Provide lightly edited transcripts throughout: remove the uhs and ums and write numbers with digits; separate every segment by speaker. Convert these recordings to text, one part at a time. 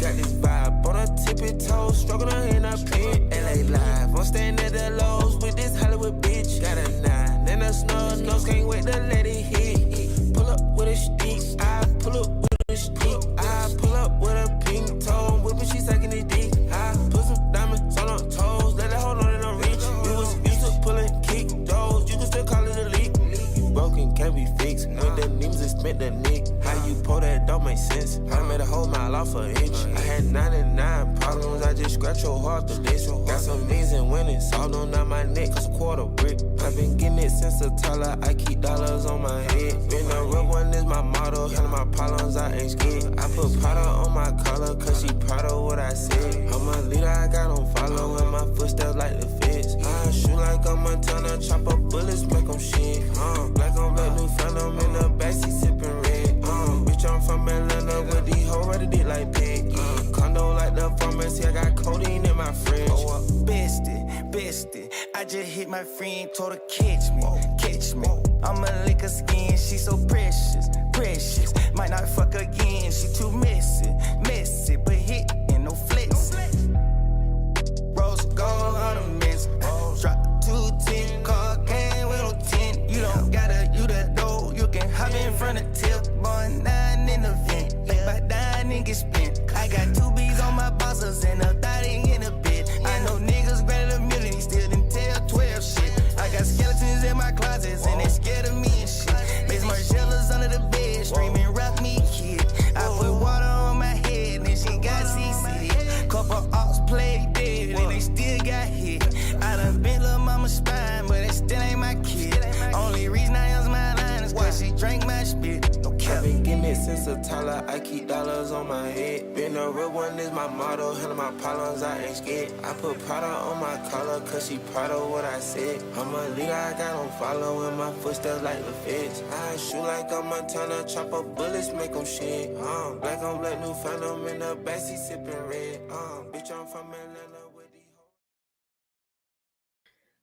Speaker 1: Got this vibe on a tippy toe, struggling in a pit. LA live, I'm staying at the lows with this Hollywood bitch. Got a 9 and a snub nose, can't wait to let it hit. Pull up with a stick, I pull up with a stick. I pull up with a pink toe, whipping, she sucking it dick. I put some diamonds on her toes, let her hold on and don't reach. You was used to pulling kick doors, you can still call it a leak. Broken can't be fixed, when the names is spent the nick. How you pull that don't make sense. I made a whole mile off an inch. I had 99 problems, I just scratch your heart to this. Got some knees and winnings, all on down my neck, cause a quarter brick. I've been getting it since a toddler, I keep dollars on my head. Been a real one is my motto, handle my problems, I ain't scared. I put powder on my collar, cause she proud of what I said. I'm a leader, I got on follow, and my footsteps like the feds. I shoot like I'm a Montana, chop up bullets, make them shit. Black on black, new phantom in the backseat sipping red. Bitch, I'm from Atlanta with these hoes ready dick like pig. Condo like the pharmacy, I got codeine in my fridge. Bestie, I just hit my friend, told her catch me. I'ma lick her skin, she so precious. Might not fuck again, she too messy, but hit and no flexing. Rose gold on a mess, drop 210, car came with no 10. You don't gotta, you the dough, you can hop in front of tip, born 9 in the vent, like by 9 and get spent. I got 2 B's on my bosses and a 30 in a bit. I know niggas granted a million, still didn't tell 12 shit. I got skeletons in my closets and they scared of me and shit. Mace Margellas under the bed, screaming rock me kid. I put water on my head and she got CC. Couple ops played dead and they still got hit. I done bent lil' mama's spine, but it still ain't my kid. Only reason I use my line is cause she drank my spit. No cap. I've been getting it since a toddler, I keep dollars on my head. Been a real one is my motto, handle my problems, I ain't scared. I put powder on my collar, cause she proud of what I said. I'm a leader, I got on follow, and my footsteps like the feds. I shoot like a Montana, chop up bullets, make them shit. Black on black, new phantom in the backseat sipping red. Bitch, I'm from Atlanta with these hoes.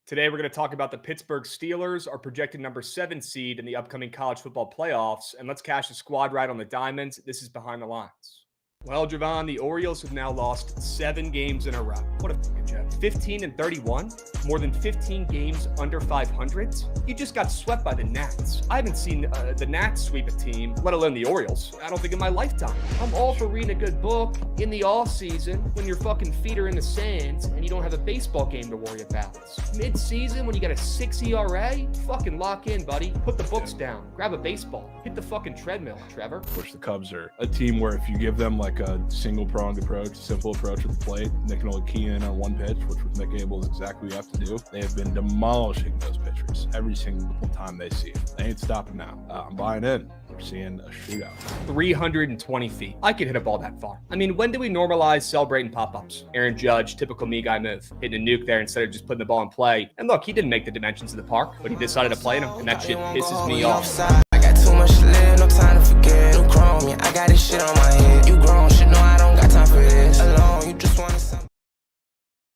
Speaker 2: Today, we're going to talk about the Pittsburgh Steelers, our projected number 7 seed in the upcoming college football playoffs. And let's cash the squad ride on the Diamonds. This is Behind the Lines. Well, Jovan, the Orioles have now lost 7 games in a row. What a fucking joke. 15-31, more than 15 games under 500. You just got swept by the Nats. I haven't seen the Nats sweep a team, let alone the Orioles, I don't think in my lifetime. I'm all for reading a good book in the off season when your fucking feet are in the sand and you don't have a baseball game to worry about. Mid-season when you got a 6 ERA, fucking lock in, buddy. Put the books down. Grab a baseball. Hit the fucking treadmill, Trevor.
Speaker 3: Which the Cubs are a team where if you give them like a single-pronged approach, simple approach at the plate, they can only key in on one pitch, which with Mick Abel is exactly what you have to do. They have been demolishing those pitchers every single time they see it. They ain't stopping now. I'm buying in. We're seeing a shootout.
Speaker 2: 320 feet. I could hit a ball that far. I mean, when do we normalize celebrating pop-ups? Aaron Judge, typical me guy move. Hitting a nuke there instead of just putting the ball in play. And look, he didn't make the dimensions of the park, but he decided to play in them, and that shit pisses me off.
Speaker 1: I got too much to live, no time to forget. New chrome, yeah, I got this shit on my head. You grown, shit, no, I don't got time for this. Alone, you just wanted something.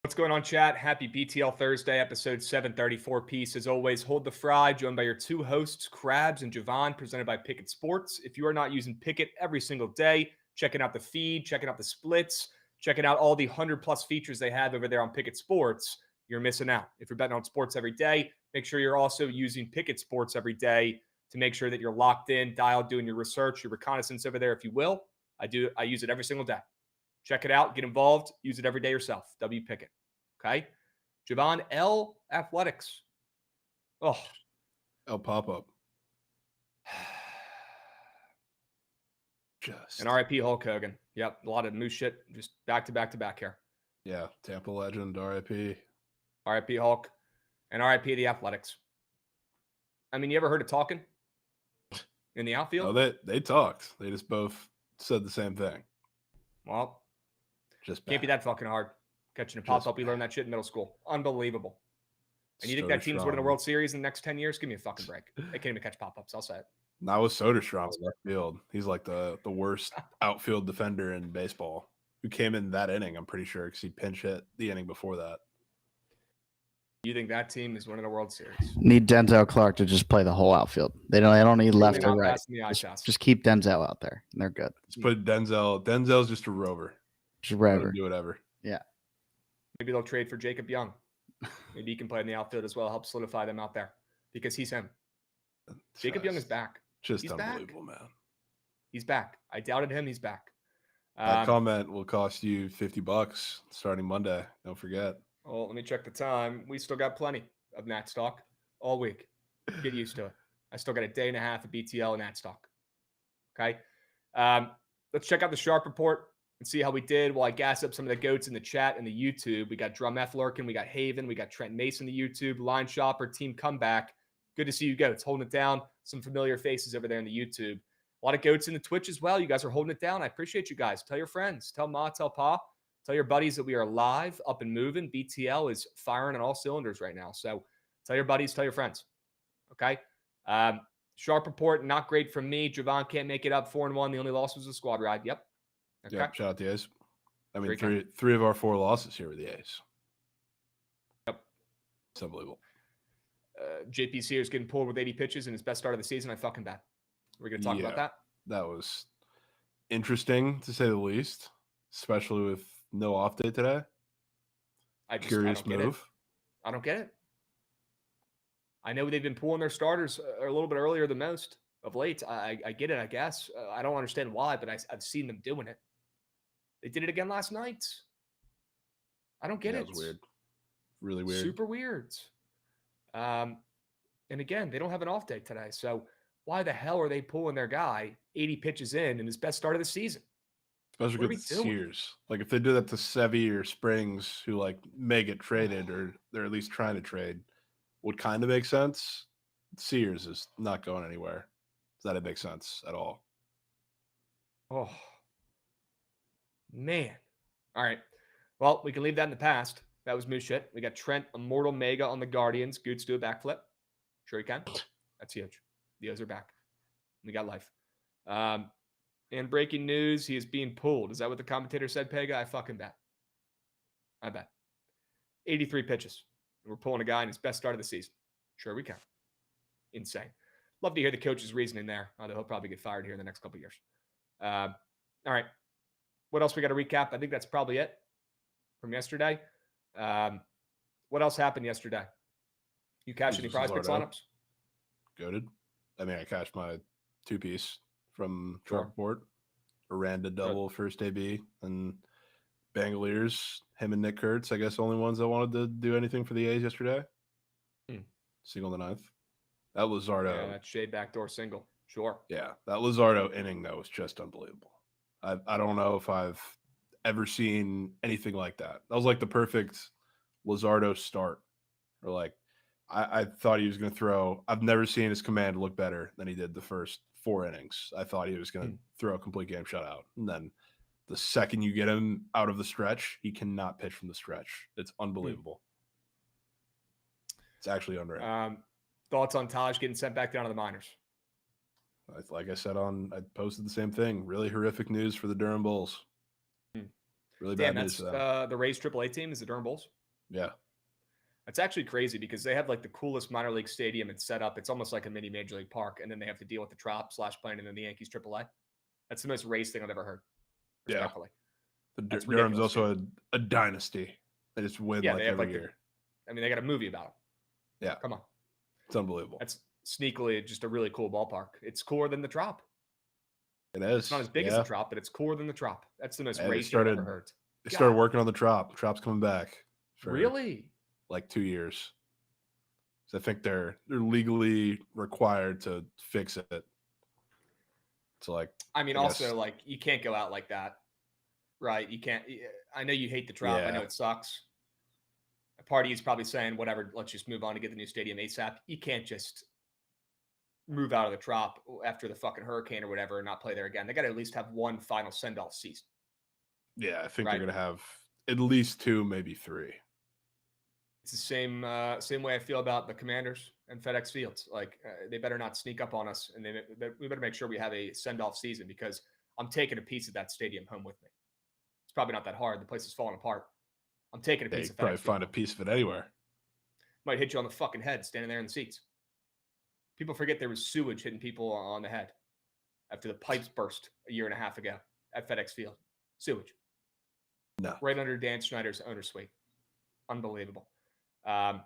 Speaker 2: What's going on, chat? Happy BTL Thursday, episode 734 piece. As always, hold the fry, joined by your 2 hosts, Krabs and Jovan, presented by Bookit Sports. If you are not using Bookit every single day, checking out the feed, checking out the splits, checking out all the 100+ features they have over there on Bookit Sports, you're missing out. If you're betting on sports every day, make sure you're also using Bookit Sports every day to make sure that you're locked in, dialed, doing your research, your reconnaissance over there, if you will. I use it every single day. Check it out, get involved, use it every day yourself. W Pickett. Okay. Jovan, L Athletics. Oh.
Speaker 3: L pop-up. Just.
Speaker 2: And RIP Hulk Hogan. Yep. A lot of moose shit. Just back to back to back here.
Speaker 3: Yeah. Tampa legend, RIP.
Speaker 2: RIP Hulk. And RIP the Athletics. I mean, you ever heard of talking in the outfield?
Speaker 3: No, they talked. They just both said the same thing.
Speaker 2: Well,
Speaker 3: just
Speaker 2: can't be that fucking hard. Catching a pop-up, you learned that shit in middle school. Unbelievable. And you think that team's winning the World Series in the next 10 years? Give me a fucking break. They can't even catch pop-ups. I'll say it.
Speaker 3: Not with Soderstrom in left field. He's like the worst outfield defender in baseball. Who came in that inning, I'm pretty sure, because he pinch hit the inning before that.
Speaker 2: You think that team is winning a World Series?
Speaker 4: Need Denzel Clark to just play the whole outfield. They don't need left or right. Just keep Denzel out there, and they're good.
Speaker 3: Just put Denzel. Denzel's just a rover.
Speaker 4: Just
Speaker 3: Let
Speaker 4: wherever.
Speaker 3: him do whatever.
Speaker 4: Yeah.
Speaker 2: Maybe they'll trade for Jacob Young. Maybe he can play in the outfield as well, help solidify them out there because he's him. Jacob Young is back.
Speaker 3: Just
Speaker 2: He's
Speaker 3: unbelievable,
Speaker 2: back.
Speaker 3: man.
Speaker 2: He's back. I doubted him. He's back.
Speaker 3: That comment will cost you $50 starting Monday. Don't forget.
Speaker 2: Well, let me check the time. We still got plenty of Nat stock all week. Get used to it. I still got a day and a half of BTL and Nat stock. Okay. Let's check out the Sharp report and see how we did while I gas up some of the goats in the chat and the YouTube. We got Drum F lurking. We got Haven. We got Trent Mason, the YouTube. Line Shopper, Team Comeback. Good to see you goats holding it down. Some familiar faces over there in the YouTube. A lot of goats in the Twitch as well. You guys are holding it down. I appreciate you guys. Tell your friends. Tell Ma, tell Pa. Tell your buddies that we are live, up and moving. BTL is firing on all cylinders right now. So tell your buddies, tell your friends. Okay? Sharp report, not great from me. Jovan can't make it up. 4-1. The only loss was a squad ride. Yep. Okay.
Speaker 3: Yep. Shout out the A's. I mean,
Speaker 2: Great
Speaker 3: three of our 4 losses here were the A's.
Speaker 2: Yep.
Speaker 3: It's unbelievable.
Speaker 2: JP Sears getting pulled with 80 pitches in his best start of the season. I fucking bet. We're going to talk about that.
Speaker 3: That was interesting, to say the least, especially with no off day today. Curious move.
Speaker 2: I don't get it. I know they've been pulling their starters a little bit earlier than most of late. I get it, I guess. I don't understand why, but I've seen them doing it. They did it again last night. I don't get it.
Speaker 3: That was weird. Really weird.
Speaker 2: Super weird. And again, they don't have an off day today. So why the hell are they pulling their guy 80 pitches in his best start of the season?
Speaker 3: Especially with Sears. Like, if they do that to Sevy or Springs, who like may get traded or they're at least trying to trade, would kind of make sense. Sears is not going anywhere. Does that make sense at all?
Speaker 2: Oh, man. All right. Well, we can leave that in the past. That was moose shit. We got Trent, Immortal Mega on the Guardians. Goots do a backflip. Sure he can. That's huge. The O's are back. We got life. And breaking news, he is being pulled. Is that what the commentator said, Pega? I fucking bet. I bet. 83 pitches. We're pulling a guy in his best start of the season. Sure we can. Insane. Love to hear the coach's reasoning there, although he'll probably get fired here in the next couple of years. All right. What else we got to recap? I think that's probably it from yesterday. What else happened yesterday? You cashed any prize picks lineups?
Speaker 3: Goated. I mean, I cashed my 2-piece from Sharp Report. Aranda double first AB, and Bangaliers, him and Nick Kurtz, I guess, only ones that wanted to do anything for the A's yesterday. Single in the 9th. That Luzardo.
Speaker 2: Yeah, that shade backdoor single. Sure.
Speaker 3: Yeah, that Luzardo inning, though, was just unbelievable. I don't know if I've ever seen anything like that. That was like the perfect Luzardo start. Or like, I thought he was going to throw. I've never seen his command look better than he did the first 4 innings. I thought he was going to throw a complete game shutout. And then the second you get him out of the stretch, he cannot pitch from the stretch. It's unbelievable. It's actually unreal.
Speaker 2: Thoughts on Taj getting sent back down to the minors?
Speaker 3: Like I said I posted the same thing. Really horrific news for the Durham Bulls. Really bad news for them.
Speaker 2: The Rays AAA team is the Durham Bulls?
Speaker 3: Yeah.
Speaker 2: It's actually crazy because they have like the coolest minor league stadium and set up. It's almost like a mini major league park, and then they have to deal with the Trop / playing in the Yankees AAA. That's the most Rays thing I've ever heard.
Speaker 3: Yeah. Durham's also a dynasty. They just win every year.
Speaker 2: They got a movie about them.
Speaker 3: Yeah.
Speaker 2: Come on.
Speaker 3: It's unbelievable.
Speaker 2: That's sneakily just a really cool ballpark. It's cooler than the Trop.
Speaker 3: It is.
Speaker 2: It's not as big as the Trop, but it's cooler than the Trop. That's the most Rays
Speaker 3: thing
Speaker 2: I've ever heard.
Speaker 3: They started working on the Trop. Trop's coming back.
Speaker 2: Really?
Speaker 3: Like 2 years. So I think they're legally required to fix it. So like,
Speaker 2: also like you can't go out like that, right? You can't. I know you hate the Trop. I know it sucks. A part of you is probably saying, whatever, let's just move on to get the new stadium ASAP. You can't just move out of the Trop after the fucking hurricane or whatever and not play there again. They got to at least have one final send-off season.
Speaker 3: Yeah, I think they're going to have at least 2, maybe 3.
Speaker 2: It's the same way I feel about the Commanders and FedEx Fields. Like, they better not sneak up on us, and we better make sure we have a send-off season because I'm taking a piece of that stadium home with me. It's probably not that hard. The place is falling apart. I'm taking a piece of FedEx.
Speaker 3: Probably find a piece of it anywhere.
Speaker 2: Might hit you on the fucking head standing there in the seats. People forget there was sewage hitting people on the head after the pipes burst a year and a half ago at FedEx Field. Sewage.
Speaker 3: No.
Speaker 2: Right under Dan Snyder's owner suite. Unbelievable. Are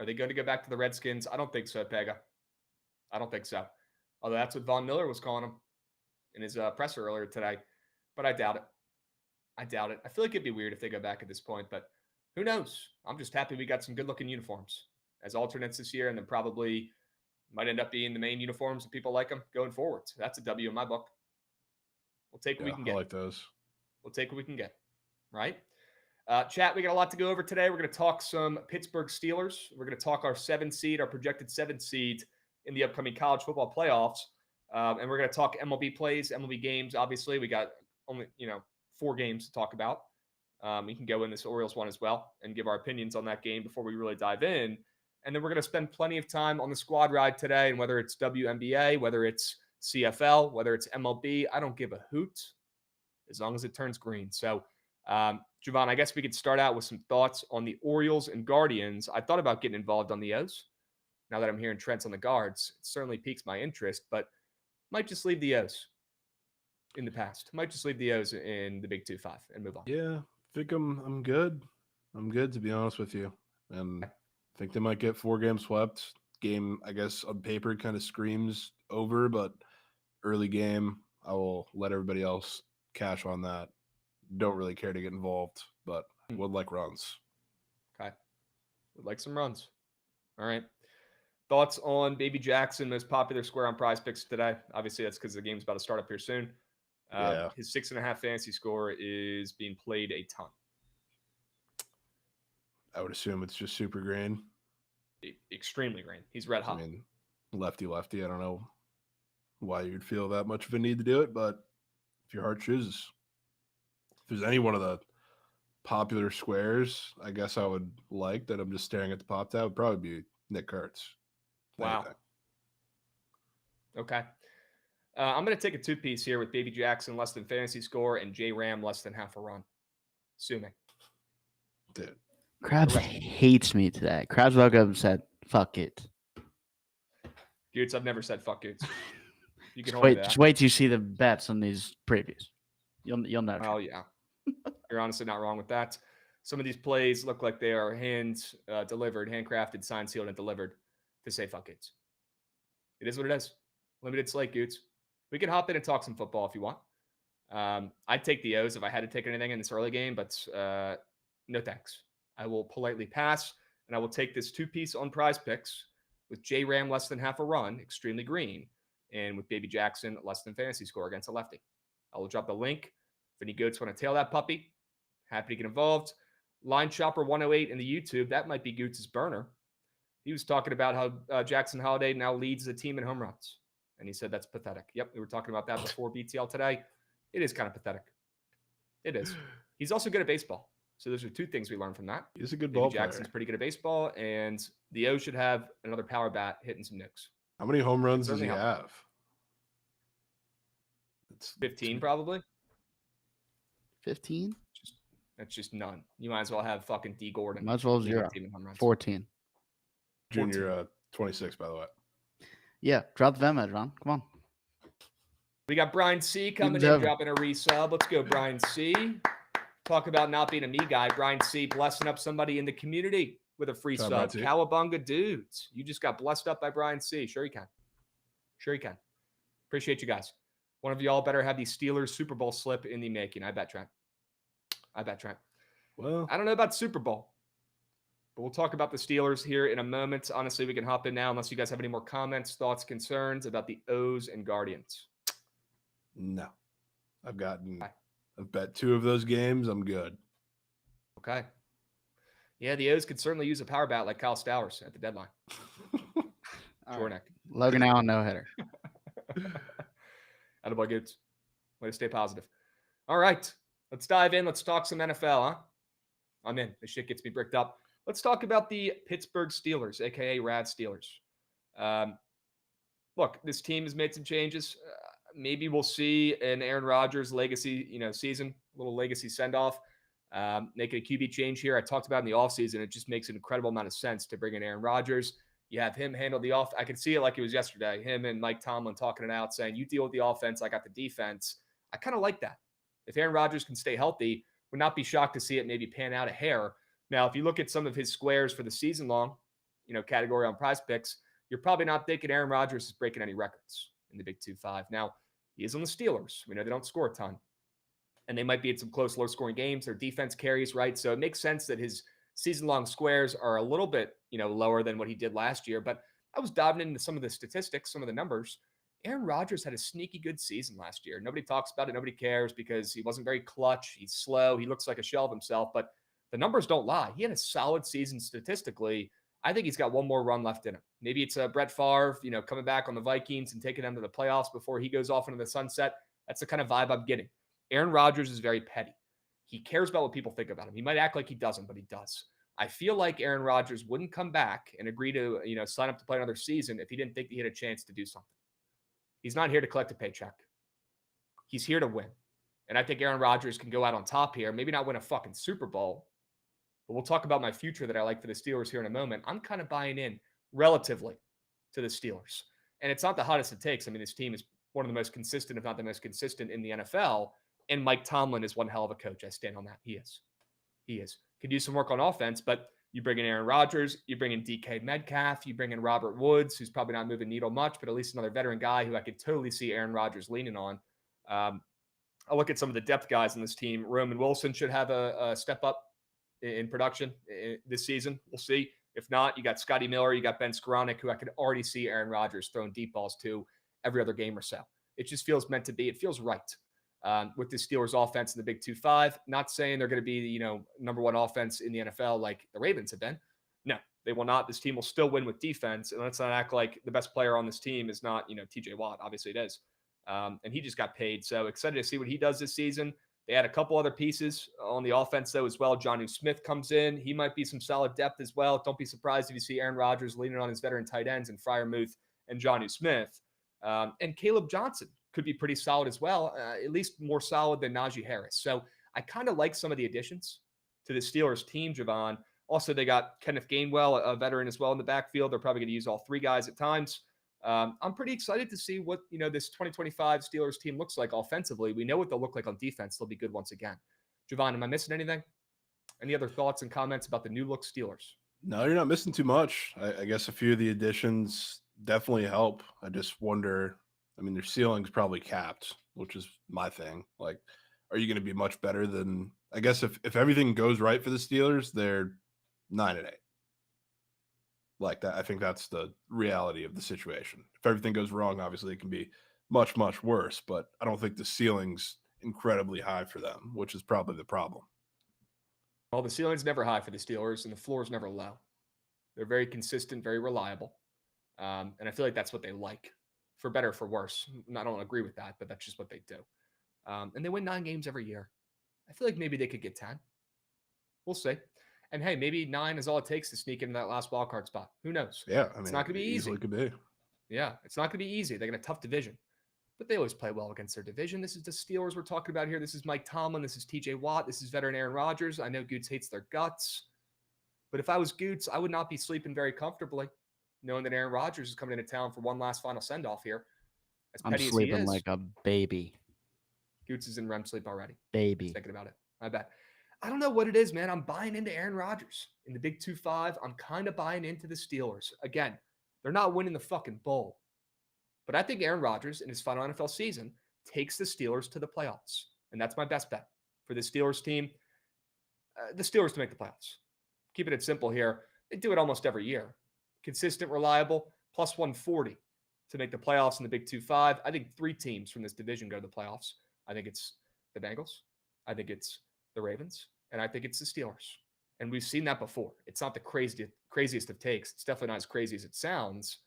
Speaker 2: they going to go back to the Redskins? I don't think so, Pega. I don't think so. Although that's what Von Miller was calling him in his presser earlier today. But I doubt it. I feel like it'd be weird if they go back at this point, but who knows? I'm just happy we got some good-looking uniforms as alternates this year, and then probably might end up being the main uniforms if people like them going forward. So that's a W in my book. We'll take what we can get.
Speaker 3: I like those.
Speaker 2: We'll take what we can get, right? Chat, we got a lot to go over today. We're going to talk some Pittsburgh Steelers. We're going to talk our 7 seed, our projected 7 seed in the upcoming college football playoffs. And we're going to talk MLB plays, MLB games. Obviously, we got only, 4 games to talk about. We can go in this Orioles one as well and give our opinions on that game before we really dive in. And then we're going to spend plenty of time on the squad ride today. And whether it's WNBA, whether it's CFL, whether it's MLB, I don't give a hoot as long as it turns green. So, Jovan, I guess we could start out with some thoughts on the Orioles and Guardians. I thought about getting involved on the O's. Now that I'm hearing Trent's on the Guards, it certainly piques my interest, but might just leave the O's in the past. Might just leave the O's in the Big 2-5 and move on.
Speaker 3: Yeah, I think I'm good. I'm good, to be honest with you. And I think they might get 4 games swept. Game, I guess, on paper kind of screams over, but early game, I will let everybody else cash on that. Don't really care to get involved, but would like runs.
Speaker 2: Okay. Would like some runs. All right. Thoughts on Baby Jackson, most popular square on Prize Picks today? Obviously, that's because the game's about to start up here soon. His 6.5 fantasy score is being played a ton.
Speaker 3: I would assume it's just super green.
Speaker 2: Extremely green. He's red hot.
Speaker 3: I mean, lefty. I don't know why you'd feel that much of a need to do it, but if your heart chooses. If there's any one of the popular squares, I guess I would like that I'm just staring at the pop tab, would probably be Nick Kurtz.
Speaker 2: Wow.
Speaker 3: Anything.
Speaker 2: Okay. I'm going to take a 2-piece here with Baby Jackson less than fantasy score and J Ram less than half a run. Assuming.
Speaker 3: Dude.
Speaker 4: Krabs hates me today. Krabs woke up and said, fuck it.
Speaker 2: Goots, I've never said fuck Goots. You can
Speaker 4: just wait till you see the bets on these previews. You'll know.
Speaker 2: Oh, yeah. You're honestly not wrong with that. Some of these plays look like they are delivered, handcrafted, signed, sealed, and delivered to say fuck it. It is what it is. Limited slate, Goots. We can hop in and talk some football if you want. I'd take the O's if I had to take anything in this early game, but no thanks. I will politely pass, and I will take this 2-piece on Prize Picks with J Ram less than half a run, extremely green, and with Baby Jackson less than fantasy score against a lefty. I will drop the link. If any goats want to tail that puppy, happy to get involved. Line Chopper 108 in the YouTube, that might be Goots' burner. He was talking about how Jackson Holiday now leads the team in home runs. And he said that's pathetic. Yep, we were talking about that before BTL today. It is kind of pathetic. It is. He's also good at baseball. So those are 2 things we learned from that.
Speaker 3: He's a good
Speaker 2: Baby
Speaker 3: ball player.
Speaker 2: Jackson's pretty good at baseball, and the O should have another power bat hitting some nukes.
Speaker 3: How many home runs does he have?
Speaker 2: It's 15 probably.
Speaker 4: 15?
Speaker 2: That's just none. You might as well have fucking D. Gordon.
Speaker 4: Might as well 0. 14.
Speaker 3: Junior 26, by the way.
Speaker 4: Yeah, drop the Venmo, John. Come on.
Speaker 2: We got Brian C. coming in, dropping a resub. Let's go, Brian C. Talk about not being a me guy. Brian C. blessing up somebody in the community with a free sub. Cowabunga dudes. You just got blessed up by Brian C. Sure you can. Sure you can. Appreciate you guys. One of y'all better have the Steelers Super Bowl slip in the making. I bet, Trent. Well, I don't know about Super Bowl, but we'll talk about the Steelers here in a moment. Honestly, we can hop in now unless you guys have any more comments, thoughts, concerns about the O's and Guardians.
Speaker 3: No. I've bet 2 of those games. I'm good.
Speaker 2: Okay. Yeah, the O's could certainly use a power bat like Kyle Stowers at the deadline.
Speaker 4: Right. Logan Allen, no hitter.
Speaker 2: Attaboy, Goots. Way to stay positive. All right. Let's dive in. Let's talk some NFL, huh? I'm in. This shit gets me bricked up. Let's talk about the Pittsburgh Steelers, a.k.a. Rad Steelers. Look, this team has made some changes. Maybe we'll see an Aaron Rodgers legacy, season, a little legacy send-off. Making a QB change here. I talked about in the offseason. It just makes an incredible amount of sense to bring in Aaron Rodgers. You have him handle the off. I can see it like it was yesterday. Him and Mike Tomlin talking it out, saying, you deal with the offense, I got the defense. I kind of like that. If Aaron Rodgers can stay healthy, Would not be shocked to see it maybe pan out a hair. Now, if you look at some of his squares for the season long, category on Prize Picks, you're probably not thinking Aaron Rodgers is breaking any records in the Big 2-5. Now, he is on the Steelers. We know they don't score a ton. And they might be in some close, low-scoring games. Their defense carries, right? So it makes sense that his season-long squares are a little bit, lower than what he did last year. But I was diving into some of the statistics, some of the numbers. Aaron Rodgers had a sneaky good season last year. Nobody talks about it. Nobody cares because he wasn't very clutch. He's slow. He looks like a shell of himself. But the numbers don't lie. He had a solid season statistically. I think he's got one more run left in him. Maybe it's Brett Favre, coming back on the Vikings and taking them to the playoffs before he goes off into the sunset. That's the kind of vibe I'm getting. Aaron Rodgers is very petty. He cares about what people think about him. He might act like he doesn't, but he does. I feel like Aaron Rodgers wouldn't come back and agree to, sign up to play another season if he didn't think he had a chance to do something. He's not here to collect a paycheck. He's here to win. And I think Aaron Rodgers can go out on top here. Maybe not win a fucking Super Bowl, but we'll talk about my future that I like for the Steelers here in a moment. I'm kind of buying in relatively to the Steelers. And it's not the hottest it takes. I mean, this team is one of the most consistent, if not the most consistent in the NFL. And Mike Tomlin is one hell of a coach. I stand on that. He is. Could use some work on offense, but you bring in Aaron Rodgers, you bring in DK Metcalf, you bring in Robert Woods, who's probably not moving needle much, but at least another veteran guy who I could totally see Aaron Rodgers leaning on. I'll look at some of the depth guys on this team. Roman Wilson should have a step up in production this season. We'll see. If not, you got Scotty Miller, you got Ben Skoranek, who I could already see Aaron Rodgers throwing deep balls to every other game or so. It just feels meant to be. It feels right. With the Steelers offense in the Big 2-5, not saying they're going to be, number one offense in the NFL like the Ravens have been. No, they will not. This team will still win with defense. And let's not act like the best player on this team is not, TJ Watt. Obviously it is. And he just got paid. So excited to see what he does this season. They had a couple other pieces on the offense, though, as well. Jonnu Smith comes in. He might be some solid depth as well. Don't be surprised if you see Aaron Rodgers leaning on his veteran tight ends and Freiermuth and Jonnu Smith. And Caleb Johnson could be pretty solid as well, at least more solid than Najee Harris. So I kind of like some of the additions to the Steelers team, Jovan. Also, they got Kenneth Gainwell, a veteran as well in the backfield. They're probably going to use all three guys at times. I'm pretty excited to see what, this 2025 Steelers team looks like offensively. We know what they'll look like on defense. They'll be good once again. Jovan, am I missing anything? Any other thoughts and comments about the new look Steelers?
Speaker 3: No, you're not missing too much. I guess a few of the additions definitely help. I just wonder, their ceiling's probably capped, which is my thing. Like, are you going to be much better than, I guess if everything goes right for the Steelers, they're 9-8. Like that, I think that's the reality of the situation. If everything goes wrong, obviously it can be much, much worse, but I don't think the ceiling's incredibly high for them, which is probably the problem.
Speaker 2: Well, the ceiling's never high for the Steelers and the floor's never low. They're very consistent, very reliable. And I feel like that's what they like, for better or for worse. I don't agree with that, but that's just what they do. And they win 9 games every year. I feel like maybe they could get 10. We'll see. And hey, maybe 9 is all it takes to sneak into that last wild card spot. Who knows?
Speaker 3: Yeah,
Speaker 2: it's not going to be easy.
Speaker 3: It could be.
Speaker 2: Yeah, it's not going to be easy. They got a tough division, but they always play well against their division. This is the Steelers we're talking about here. This is Mike Tomlin. This is TJ Watt. This is veteran Aaron Rodgers. I know Goots hates their guts, but if I was Goots, I would not be sleeping very comfortably, knowing that Aaron Rodgers is coming into town for one last final send off here. As
Speaker 4: I'm
Speaker 2: petty
Speaker 4: sleeping
Speaker 2: as he is,
Speaker 4: like a baby.
Speaker 2: Goots is in REM sleep already.
Speaker 4: Baby.
Speaker 2: Thinking about it. I bet. I don't know what it is, man. I'm buying into Aaron Rodgers in the Big 2-5. I'm kind of buying into the Steelers. Again, they're not winning the fucking bowl. But I think Aaron Rodgers in his final NFL season takes the Steelers to the playoffs. And that's my best bet for the Steelers team. The Steelers to make the playoffs. Keeping it simple here. They do it almost every year. Consistent, reliable, plus 140 to make the playoffs in the Big 2-5. I think 3 teams from this division go to the playoffs. I think it's the Bengals. I think it's the Ravens. And I think it's the Steelers. And we've seen that before. It's not the craziest of takes. It's definitely not as crazy as it sounds.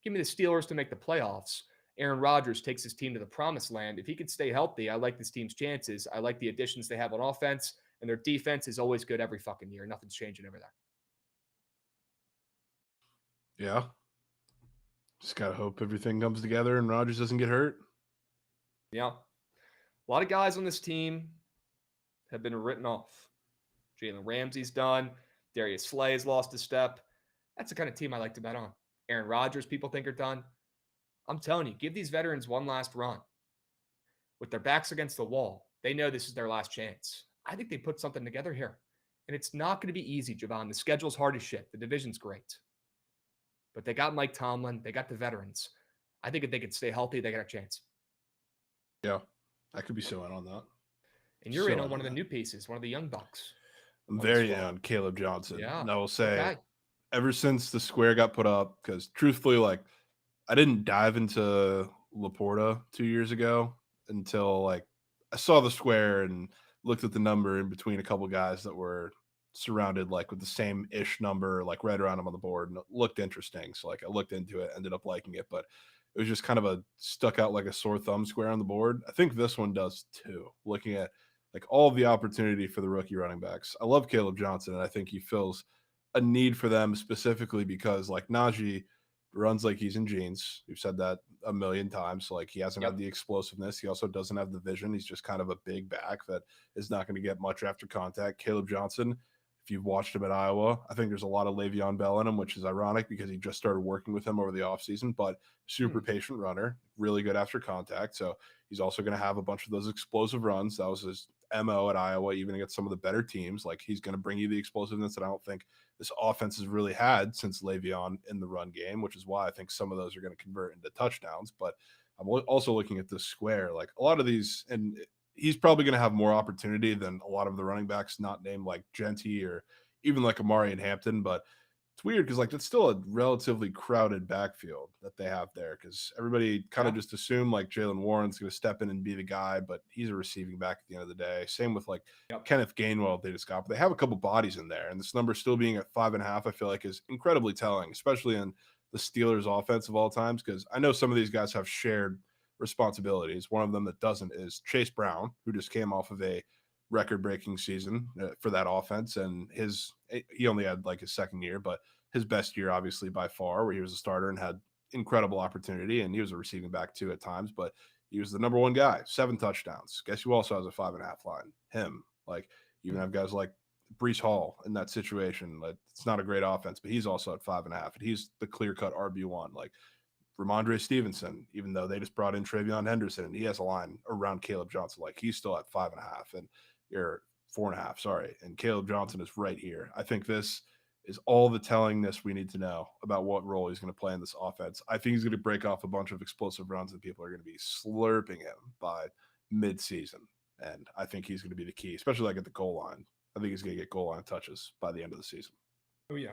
Speaker 2: Give me the Steelers to make the playoffs. Aaron Rodgers takes his team to the promised land. If he could stay healthy, I like this team's chances. I like the additions they have on offense. And their defense is always good every fucking year. Nothing's changing over there.
Speaker 3: Yeah. Just got to hope everything comes together and Rodgers doesn't get hurt.
Speaker 2: Yeah. A lot of guys on this team have been written off. Jalen Ramsey's done. Darius Slay has lost a step. That's the kind of team I like to bet on. Aaron Rodgers, people think are done. I'm telling you, give these veterans one last run. With their backs against the wall, they know this is their last chance. I think they put something together here. And it's not going to be easy, Jovan. The schedule's hard as shit. The division's great. But they got Mike Tomlin. They got the veterans. I think if they could stay healthy, they got a chance.
Speaker 3: Yeah, I could be so in on that.
Speaker 2: And you're in on one of the new pieces, one of the young bucks.
Speaker 3: I'm very in on Caleb Johnson.
Speaker 2: Yeah.
Speaker 3: And I will say, ever since the square got put up, because truthfully, like, I didn't dive into Laporta 2 years ago until like I saw the square and looked at the number in between a couple guys that were surrounded like with the same ish number, like right around him on the board, and it looked interesting. So like I looked into it, ended up liking it, but it was just kind of a stuck out like a sore thumb square on the board. I think this one does too. Looking at like all of the opportunity for the rookie running backs. I love Caleb Johnson, and I think he fills a need for them specifically because like Najee runs like he's in jeans. We've said that a million times. Like he hasn't had the explosiveness. He also doesn't have the vision. He's just kind of a big back that is not going to get much after contact. Caleb Johnson, if you've watched him at Iowa, I think there's a lot of Le'Veon Bell in him, which is ironic because he just started working with him over the offseason, but super patient runner, really good after contact. So he's also going to have a bunch of those explosive runs. That was his MO at Iowa, even against some of the better teams. Like he's going to bring you the explosiveness that I don't think this offense has really had since Le'Veon in the run game, which is why I think some of those are going to convert into touchdowns. But I'm also looking at this square, like a lot of these, and he's probably going to have more opportunity than a lot of the running backs not named like Genty or even like Amari and Hampton. But it's weird because like it's still a relatively crowded backfield that they have there because everybody kind of just assumed like Jalen Warren's going to step in and be the guy, but he's a receiving back at the end of the day. Same with like Kenneth Gainwell, they just got, but they have a couple bodies in there, and this number still being at 5.5, I feel like is incredibly telling, especially in the Steelers offense of all times, because I know some of these guys have shared responsibilities. One of them that doesn't is Chase Brown, who just came off of a record-breaking season for that offense, and he only had like his second year, but his best year obviously by far, where he was a starter and had incredible opportunity, and he was a receiving back too at times, but he was the number one guy, 7 touchdowns. Guess who also has a 5.5 line? Him. Like even have guys like Breece Hall in that situation. Like it's not a great offense, but he's also at 5.5, and he's the clear-cut RB1. Like Ramondre Stevenson, even though they just brought in Travion Henderson, and he has a line around Caleb Johnson, like he's still at 5.5, and you're 4.5, sorry. And Caleb Johnson is right here. I think this is all the tellingness we need to know about what role he's going to play in this offense. I think he's going to break off a bunch of explosive runs, and people are going to be slurping him by mid-season. And I think he's going to be the key, especially like at the goal line. I think he's going to get goal line touches by the end of the season.
Speaker 2: Oh, yeah.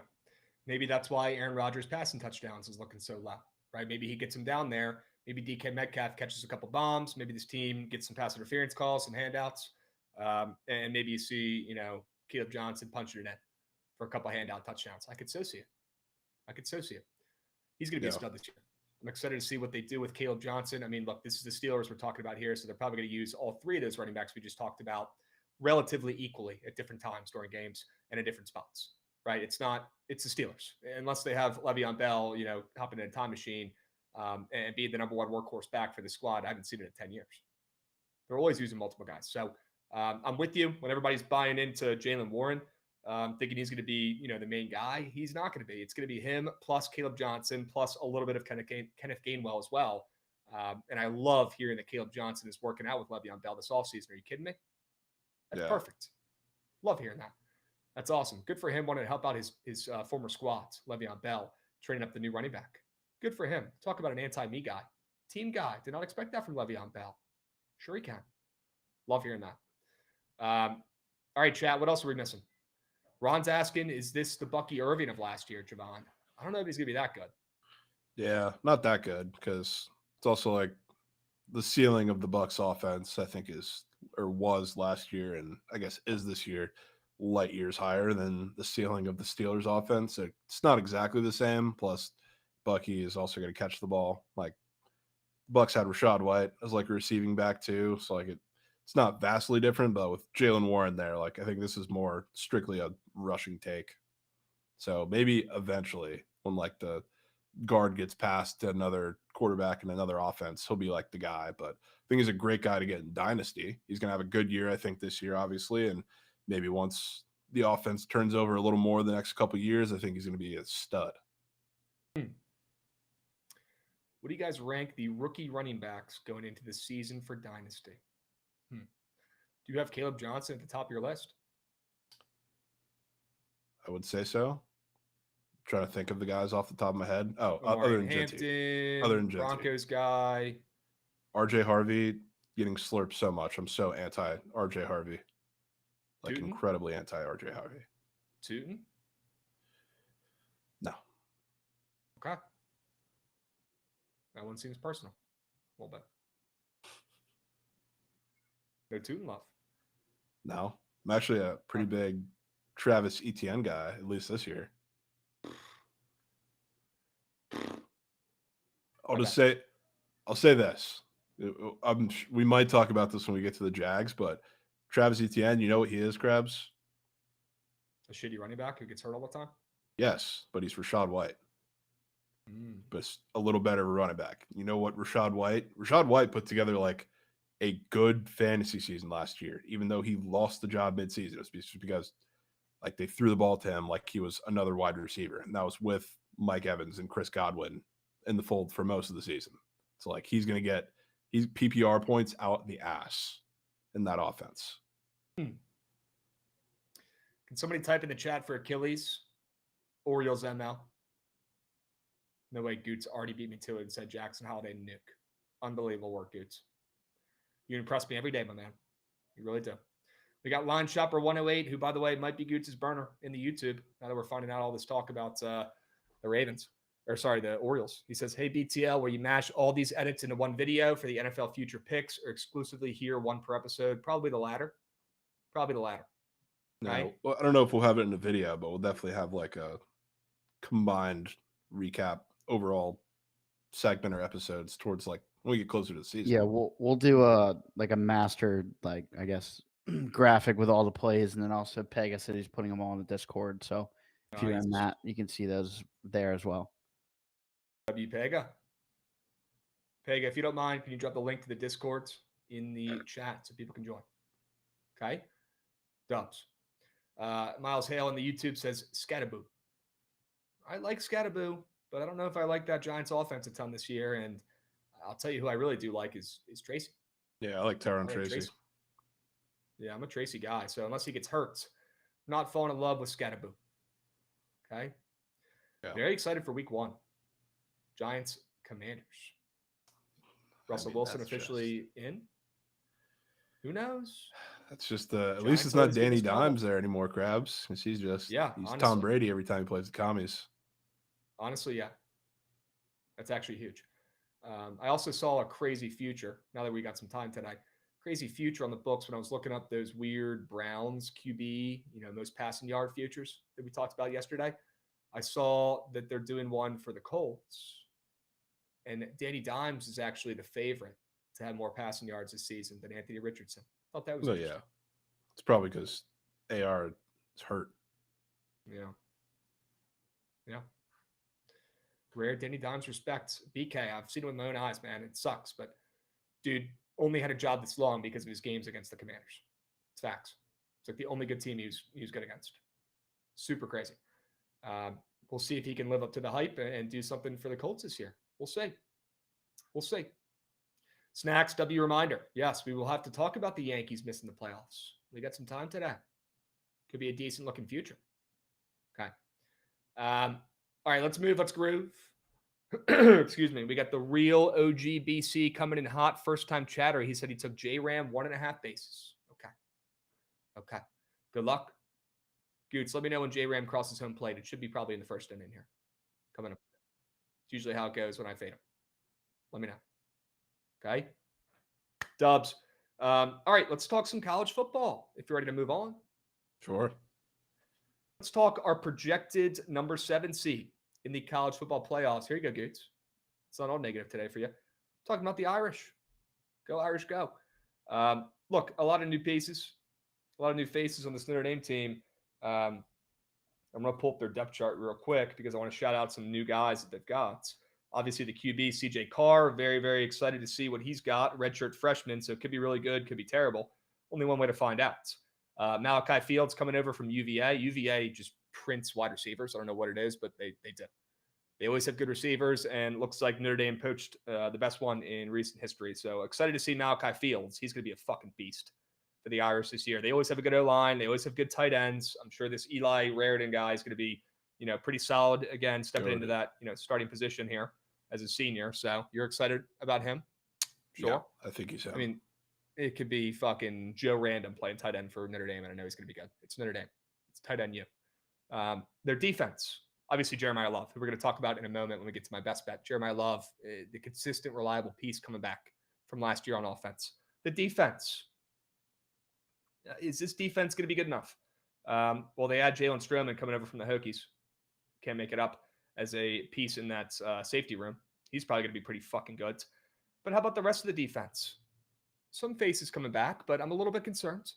Speaker 2: Maybe that's why Aaron Rodgers' passing touchdowns is looking so low, right? Maybe he gets him down there. Maybe DK Metcalf catches a couple bombs. Maybe this team gets some pass interference calls, some handouts. And maybe you see, Caleb Johnson punch your net for a couple of handout touchdowns. I could so see it. He's going to be a stud this year. I'm excited to see what they do with Caleb Johnson. I mean, look, this is the Steelers we're talking about here, so they're probably going to use all 3 of those running backs we just talked about relatively equally at different times during games and in different spots, right? It's the Steelers. Unless they have Le'Veon Bell, hopping in a time machine and be the number one workhorse back for the squad. I haven't seen it in 10 years. They're always using multiple guys. So I'm with you when everybody's buying into Jalen Warren, thinking he's going to be, the main guy. He's not going to be. It's going to be him plus Caleb Johnson plus a little bit of Kenneth Gainwell as well. And I love hearing that Caleb Johnson is working out with Le'Veon Bell this offseason. Are you kidding me? That's perfect. Love hearing that. That's awesome. Good for him wanting to help out his former squads, Le'Veon Bell, training up the new running back. Good for him. Talk about an anti-me guy. Team guy. Did not expect that from Le'Veon Bell. Sure he can. Love hearing that. All right, chat. What else are we missing? Ron's asking, is this the Bucky Irving of last year, Jovan? I don't know if he's going to be that good.
Speaker 3: Yeah, not that good because it's also like the ceiling of the Bucs offense, I think was last year and I guess is this year light years higher than the ceiling of the Steelers offense. It's not exactly the same. Plus, Bucky is also going to catch the ball. Like Bucs had Rachaad White as like a receiving back too, so like it's not vastly different. But with Jalen Warren there, like I think this is more strictly a rushing take. So maybe eventually when like the guard gets past to another quarterback and another offense, he'll be like the guy. But I think he's a great guy to get in Dynasty. He's going to have a good year, I think, this year, obviously. And maybe once the offense turns over a little more the next couple of years, I think he's going to be a stud.
Speaker 2: What do you guys rank the rookie running backs going into the season for Dynasty? Do you have Caleb Johnson at the top of your list?
Speaker 3: I would say so. Trying to think of the guys off the top of my head. Oh,
Speaker 2: Omarion
Speaker 3: other than
Speaker 2: Hampton,
Speaker 3: Genty. Other than Genty.
Speaker 2: Broncos guy.
Speaker 3: RJ Harvey getting slurped so much. I'm so anti RJ Harvey. Like
Speaker 2: Tootin?
Speaker 3: incredibly anti RJ Harvey.
Speaker 2: Tootin?
Speaker 3: No.
Speaker 2: Okay. That one seems personal. A little bit. No Tootin love.
Speaker 3: No. I'm actually a pretty big Travis Etienne guy, at least this year. I'll say this. We might talk about this when we get to the Jags, but Travis Etienne, you know what he is, Krabs?
Speaker 2: A shitty running back who gets hurt all the time?
Speaker 3: Yes, but he's Rashad White. But a little better running back. You know what, Rashad White put together like a good fantasy season last year, even though he lost the job midseason. It was just because like they threw the ball to him like he was another wide receiver. And that was with Mike Evans and Chris Godwin in the fold for most of the season. So like he's going to get PPR points out the ass in that offense.
Speaker 2: Can somebody type in the chat for Achilles? Orioles ML. No way, Goots already beat me to it and said Jackson Holiday nuke. Unbelievable work, Goots. You impress me every day, my man. You really do. We got Line Shopper 108, who, by the way, might be Goots' burner in the YouTube. Now that we're finding out all this talk about the Orioles. He says, hey, BTL, where you mash all these edits into one video for the NFL future picks or exclusively hear one per episode? Probably the latter.
Speaker 3: No,
Speaker 2: right?
Speaker 3: well, I don't know if we'll have it in a video, but we'll definitely have like a combined recap overall segment or episodes towards like when we get closer to the season.
Speaker 4: Yeah, we'll do a master, like, I guess, graphic with all the plays, and then also Pega said he's putting them all in the Discord. So if you're in that, you can see those there as well.
Speaker 2: Pega, if you don't mind, can you drop the link to the Discords in the chat so people can join? Okay. Dubs. Miles Hale on the YouTube says Scataboo. I like Scataboo, but I don't know if I like that Giants offense a ton this year. And I'll tell you who I really do like is Tracy.
Speaker 3: Yeah, I like Tyron Tracy.
Speaker 2: Yeah, I'm a Tracy guy. So unless he gets hurt, I'm not falling in love with Scataboo. Okay. Yeah. Very excited for week 1. Giants Commanders. Russell Wilson officially in. Who knows?
Speaker 3: That's just at least it's not Danny Dimes there anymore, Krabs. Because he's Tom Brady every time he plays the commies.
Speaker 2: Honestly, yeah. That's actually huge. I also saw a crazy future, now that we got some time tonight, crazy future on the books when I was looking up those weird Browns QB, most passing yard futures that we talked about yesterday. I saw that they're doing one for the Colts. And Danny Dimes is actually the favorite to have more passing yards this season than Anthony Richardson. Thought that was
Speaker 3: yeah. It's probably because AR is hurt.
Speaker 2: Yeah. Rare Danny Dimes respect. BK, I've seen it with my own eyes, man. It sucks, but dude only had a job this long because of his games against the Commanders. It's facts. It's like the only good team he was good against. Super crazy. We'll see if he can live up to the hype and do something for the Colts this year. We'll see. Snacks, W reminder. Yes, we will have to talk about the Yankees missing the playoffs. We got some time today. Could be a decent looking future. Okay. All right, let's move. Let's groove. Excuse me. We got the real OG BC coming in hot. First time chatter. He said he took J-Ram 1.5 bases. Okay. Good luck. Goots, let me know when J-Ram crosses home plate. It should be probably in the first inning here. Coming up. It's usually how it goes when I fade him. Let me know. Okay. Dubs. All right, let's talk some college football if you're ready to move on.
Speaker 3: Sure.
Speaker 2: Let's talk our projected number 7 seed in the college football playoffs. Here you go, Goots. It's not all negative today for you. Talking about the Irish. Go Irish, go. Look, a lot of new faces on this Notre Dame team. I'm going to pull up their depth chart real quick because I want to shout out some new guys that they've got. Obviously, the QB, CJ Carr, very, very excited to see what he's got. Redshirt freshman, so it could be really good, could be terrible. Only one way to find out. Malachi Fields coming over from UVA. UVA just prints wide receivers. I don't know what it is, but they do. They always have good receivers, and looks like Notre Dame poached the best one in recent history. So excited to see Malachi Fields. He's going to be a fucking beast for the Irish this year. They always have a good O-line. They always have good tight ends. I'm sure this Eli Raridan guy is going to be, pretty solid again, stepping into that, starting position here as a senior. So you're excited about him? Sure.
Speaker 3: Yeah, I think he's.
Speaker 2: I mean, it could be fucking Joe Random playing tight end for Notre Dame, and I know he's going to be good. It's Notre Dame. It's tight end U. Their defense, obviously Jeremiah Love, who we're going to talk about in a moment when we get to my best bet. Jeremiah Love, the consistent, reliable piece coming back from last year on offense. The defense. Is this defense going to be good enough? Well, they had Jalen Stroman coming over from the Hokies. Can't make it up as a piece in that safety room. He's probably going to be pretty fucking good. But how about the rest of the defense? Some faces coming back, but I'm a little bit concerned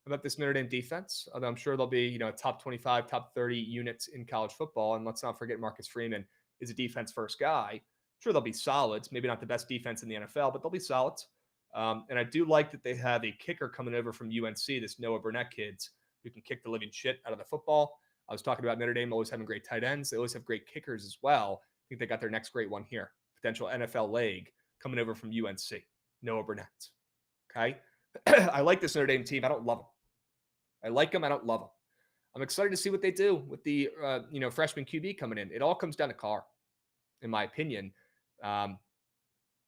Speaker 2: about this Notre Dame defense. Although I'm sure they'll be, top 25, top 30 units in college football. And let's not forget Marcus Freeman is a defense first guy. I'm sure they'll be solids. Maybe not the best defense in the NFL, but they'll be solids. And I do like that they have a kicker coming over from UNC, this Noah Burnett kid, who can kick the living shit out of the football. I was talking about Notre Dame always having great tight ends. They always have great kickers as well. I think they got their next great one here. Potential NFL leg coming over from UNC, Noah Burnett. Okay? I like this Notre Dame team. I don't love them. I like them. I don't love them. I'm excited to see what they do with the, freshman QB coming in. It all comes down to Carr, in my opinion.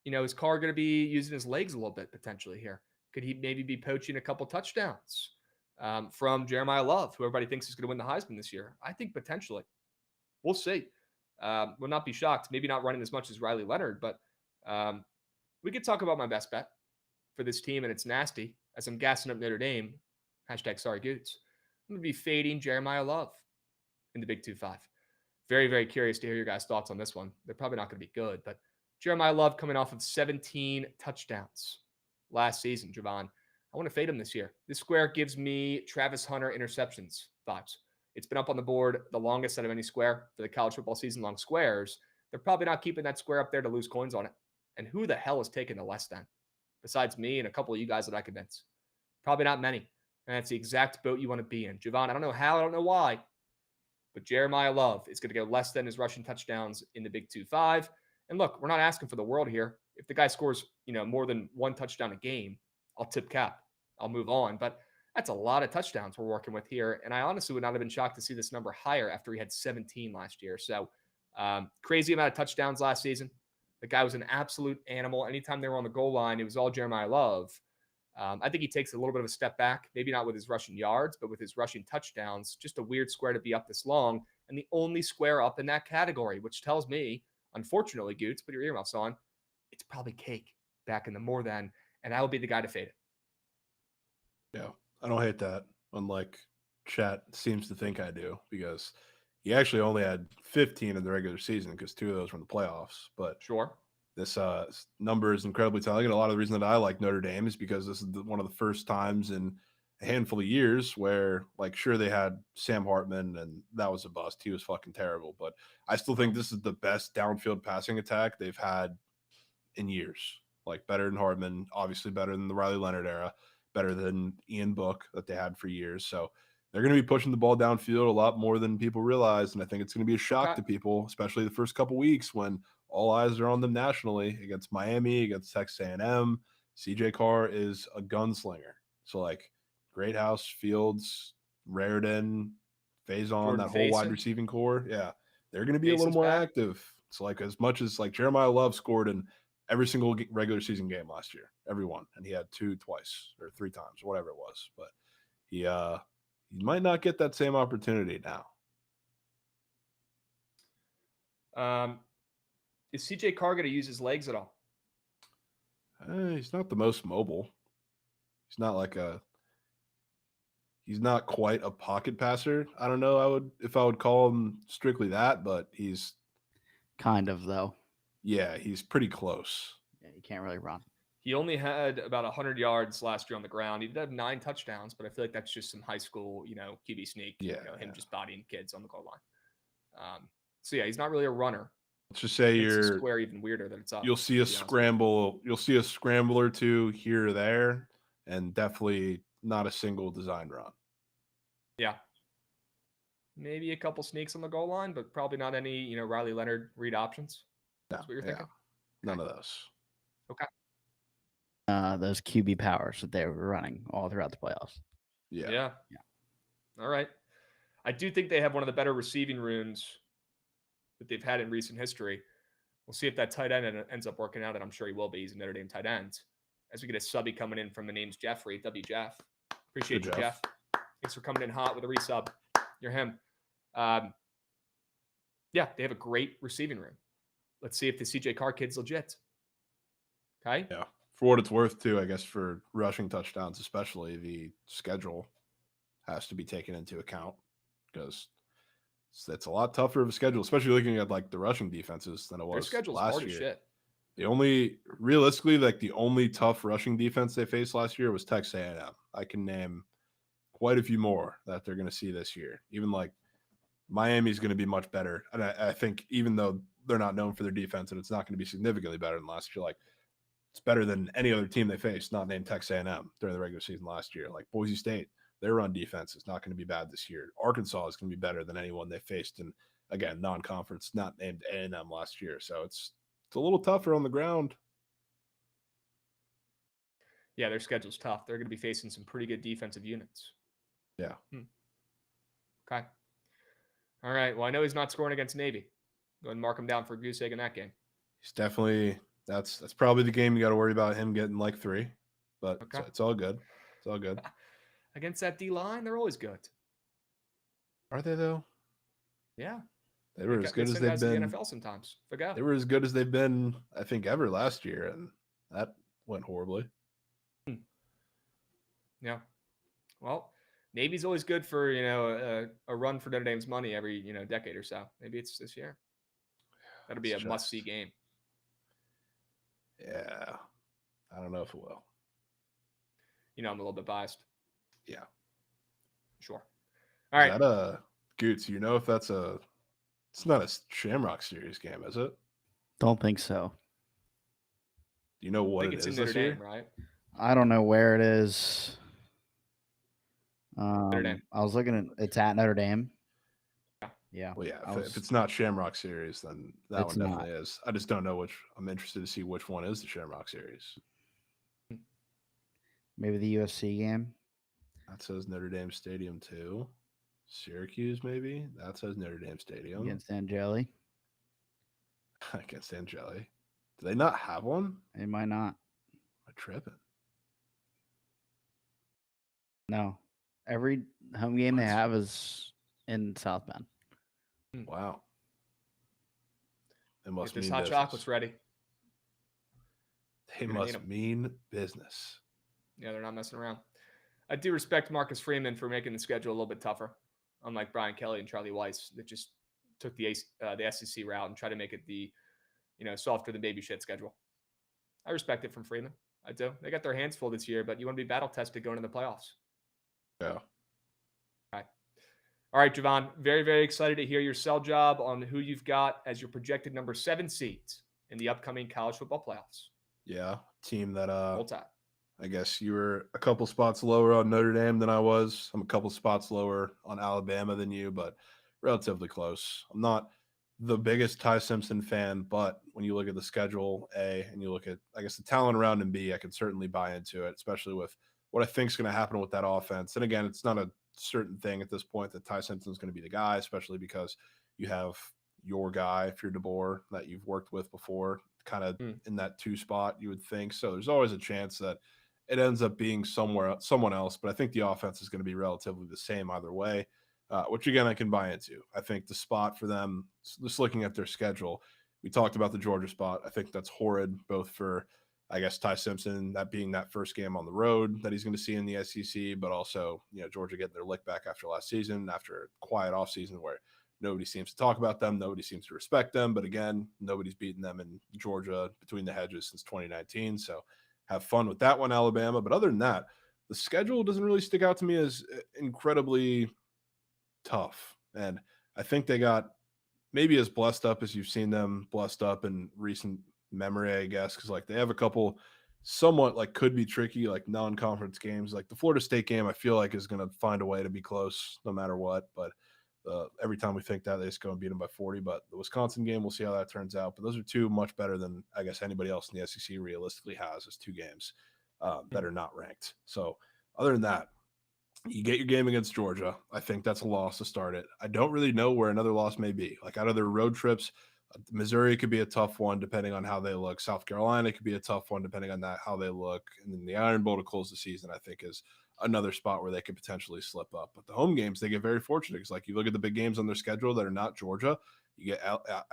Speaker 2: Is Carr going to be using his legs a little bit potentially here? Could he maybe be poaching a couple touchdowns from Jeremiah Love, who everybody thinks is going to win the Heisman this year? I think potentially. We'll see. Will not be shocked. Maybe not running as much as Riley Leonard, but we could talk about my best bet for this team, and it's nasty as I'm gassing up Notre Dame. #SorryGoots. I'm going to be fading Jeremiah Love in the Big 2-5. Very, very curious to hear your guys' thoughts on this one. They're probably not going to be good, but Jeremiah Love coming off of 17 touchdowns last season, Jovan. I want to fade him this year. This square gives me Travis Hunter interceptions vibes. It's been up on the board the longest out of any square for the college football season long squares. They're probably not keeping that square up there to lose coins on it. And who the hell is taking the less than? Besides me and a couple of you guys that I convince. Probably not many. And that's the exact boat you want to be in. Jovan, I don't know how, I don't know why, but Jeremiah Love is going to go less than his rushing touchdowns in the Big 2-5. And look, we're not asking for the world here. If the guy scores, more than one touchdown a game, I'll tip cap. I'll move on. But that's a lot of touchdowns we're working with here. And I honestly would not have been shocked to see this number higher after he had 17 last year. So crazy amount of touchdowns last season. The guy was an absolute animal. Anytime they were on the goal line, it was all Jeremiah Love. I think he takes a little bit of a step back, maybe not with his rushing yards, but with his rushing touchdowns. Just a weird square to be up this long. And the only square up in that category, which tells me, unfortunately, Goots, put your earmuffs on, it's probably cake back in the more than, and I will be the guy to fade it.
Speaker 3: Yeah, I don't hate that, unlike chat seems to think I do, because he actually only had 15 in the regular season because 2 of those were in the playoffs. But
Speaker 2: sure,
Speaker 3: this number is incredibly telling. And a lot of the reason that I like Notre Dame is because this is one of the first times in a handful of years where, sure, they had Sam Hartman, and that was a bust. He was fucking terrible. But I still think this is the best downfield passing attack they've had in years. Better than Hartman, obviously better than the Riley Leonard era, better than Ian Book that they had for years. So they're going to be pushing the ball downfield a lot more than people realize. And I think it's going to be a shock to people, especially the first couple weeks when all eyes are on them nationally against Miami, against Texas A&M. CJ Carr is a gunslinger. So Greathouse, Fields, Raridan, Faison, that whole wide receiving core. Yeah. They're going to be a little more active. So as much as Jeremiah Love scored in every single regular season game last year, every one. And he had 2 twice or 3 times, whatever it was. But he might not get that same opportunity now.
Speaker 2: Is CJ Carr going to use his legs at all?
Speaker 3: He's not the most mobile. He's not he's not quite a pocket passer. I don't know if I would call him strictly that, but he's
Speaker 4: kind of, though.
Speaker 3: Yeah, he's pretty close.
Speaker 4: Yeah, he can't really run.
Speaker 2: He only had about 100 yards last year on the ground. He did have 9 touchdowns, but I feel like that's just some high school, QB sneak.
Speaker 3: Yeah,
Speaker 2: him just bodying kids on the goal line. So yeah, he's not really a runner.
Speaker 3: Let's just say
Speaker 2: you're square even weirder that it's up.
Speaker 3: You'll see a scramble. You'll see a scramble or 2 here or there, and definitely not a single design run.
Speaker 2: Yeah. Maybe a couple sneaks on the goal line, but probably not any, Riley Leonard read options. That's what you're thinking?
Speaker 3: None of those.
Speaker 2: Okay.
Speaker 4: those QB powers that they were running all throughout the playoffs.
Speaker 2: Yeah. All right. I do think they have one of the better receiving rooms that they've had in recent history. We'll see if that tight end ends up working out, and I'm sure he will be. He's a Notre Dame tight end. As we get a subby coming in from the name's Jeffrey, W. Jeff. Appreciate you, Jeff. Thanks for coming in hot with a resub. You're him. Yeah, they have a great receiving room. Let's see if the CJ Carr kid's legit. Okay?
Speaker 3: Yeah. For what it's worth, too, I guess for rushing touchdowns especially, the schedule has to be taken into account because it's a lot tougher of a schedule, especially looking at like the rushing defenses than it was
Speaker 2: Their schedule's
Speaker 3: last
Speaker 2: hard
Speaker 3: year.
Speaker 2: as shit.
Speaker 3: The only tough rushing defense they faced last year was Texas A&M. I can name quite a few more that they're going to see this year. Even like Miami's going to be much better. And I think even though they're not known for their defense and it's not going to be significantly better than last year, like it's better than any other team they faced, not named Texas A&M during the regular season last year. Like Boise State, their run defense is not going to be bad this year. Arkansas is going to be better than anyone they faced in, again, non-conference, not named A&M last year. So it's a little tougher on the ground.
Speaker 2: Yeah, their schedule's tough. They're going to be facing some pretty good defensive units.
Speaker 3: Yeah.
Speaker 2: Okay. All right. Well, I know he's not scoring against Navy. Go ahead and mark him down for a goose egg in that game.
Speaker 3: He's definitely that's probably the game you got to worry about him getting like 3, but
Speaker 2: Okay.
Speaker 3: it's all good. It's all good.
Speaker 2: Against that D line, they're always good.
Speaker 3: Are they though?
Speaker 2: Yeah.
Speaker 3: They were as good as they've been.
Speaker 2: The NFL sometimes. Forgot.
Speaker 3: They were as good as they've been, I think, ever last year, and that went horribly.
Speaker 2: Yeah. Well, Navy's always good for a run for Notre Dame's money every decade or so. Maybe it's this year. That'll be a must-see game.
Speaker 3: Yeah, I don't know if it will.
Speaker 2: I'm a little bit biased.
Speaker 3: Yeah.
Speaker 2: Sure. All right.
Speaker 3: Is that Goots? If that's it's not a Shamrock Series game, is it?
Speaker 4: Don't think so.
Speaker 3: Do you know what
Speaker 2: I think
Speaker 3: it
Speaker 2: it's
Speaker 3: is
Speaker 2: in Notre
Speaker 3: this year?
Speaker 2: Dame, right?
Speaker 4: I don't know where it is.
Speaker 2: Notre Dame.
Speaker 4: I was looking at it's at Notre Dame. Yeah.
Speaker 3: Well, yeah. If it's not Shamrock Series, then that one definitely is. I just don't know which. I'm interested to see which one is the Shamrock Series.
Speaker 4: Maybe the USC game.
Speaker 3: That says Notre Dame Stadium too. Syracuse, maybe. That says Notre Dame Stadium
Speaker 4: Against Angeli.
Speaker 3: Against Angeli. Do they not have one?
Speaker 4: They might not.
Speaker 3: I'm tripping.
Speaker 4: No. Every home game they have is in South Bend.
Speaker 3: Wow. It must
Speaker 2: Get
Speaker 3: mean
Speaker 2: this hot
Speaker 3: business.
Speaker 2: chocolate's ready.
Speaker 3: They must mean business.
Speaker 2: Yeah, they're not messing around. I do respect Marcus Freeman for making the schedule a little bit tougher, unlike Brian Kelly and Charlie Weiss that just took the SEC route and tried to make it the softer than baby shit schedule. I respect it from Freeman. I do. They got their hands full this year, but you want to be battle tested going into the playoffs.
Speaker 3: Yeah.
Speaker 2: All right, Jovan, very, very excited to hear your sell job on who you've got as your projected number 7 seeds in the upcoming college football playoffs.
Speaker 3: Yeah, team that
Speaker 2: Roll Tide.
Speaker 3: I guess you were a couple spots lower on Notre Dame than I was. I'm a couple spots lower on Alabama than you, but relatively close. I'm not the biggest Ty Simpson fan, but when you look at the schedule, A, and you look at, I guess, the talent around him, B, I can certainly buy into it, especially with what I think is going to happen with that offense. And again, it's not a certain thing at this point that Ty Simpson is going to be the guy, especially because you have your guy, if you're DeBoer, that you've worked with before, kind of in that 2 spot, you would think. So there's always a chance that it ends up being someone else, but I think the offense is going to be relatively the same either way, which again, I can buy into. I think the spot for them, just looking at their schedule, we talked about the Georgia spot. I think that's horrid, both for, I guess, Ty Simpson, that being that first game on the road that he's going to see in the SEC, but also, Georgia getting their lick back after last season, after a quiet offseason where nobody seems to talk about them. Nobody seems to respect them. But again, nobody's beaten them in Georgia between the hedges since 2019. So have fun with that one, Alabama. But other than that, the schedule doesn't really stick out to me as incredibly tough. And I think they got maybe as blessed up as you've seen them blessed up in recent memory, I guess, because like they have a couple somewhat like could be tricky, like non-conference games. Like the Florida State game, I feel like is going to find a way to be close no matter what. But every time we think that, they just go and beat them by 40. But the Wisconsin game, we'll see how that turns out. But those are 2 much better than I guess anybody else in the SEC realistically has as 2 games. that are not ranked. So other than that, you get your game against Georgia. I think that's a loss to start it. I don't really know where another loss may be. Like out of their road trips, Missouri could be a tough one depending on how they look. South Carolina could be a tough one depending on how they look. And then the Iron Bowl to close the season, I think, is another spot where they could potentially slip up. But the home games, they get very fortunate because, like, you look at the big games on their schedule that are not Georgia. You get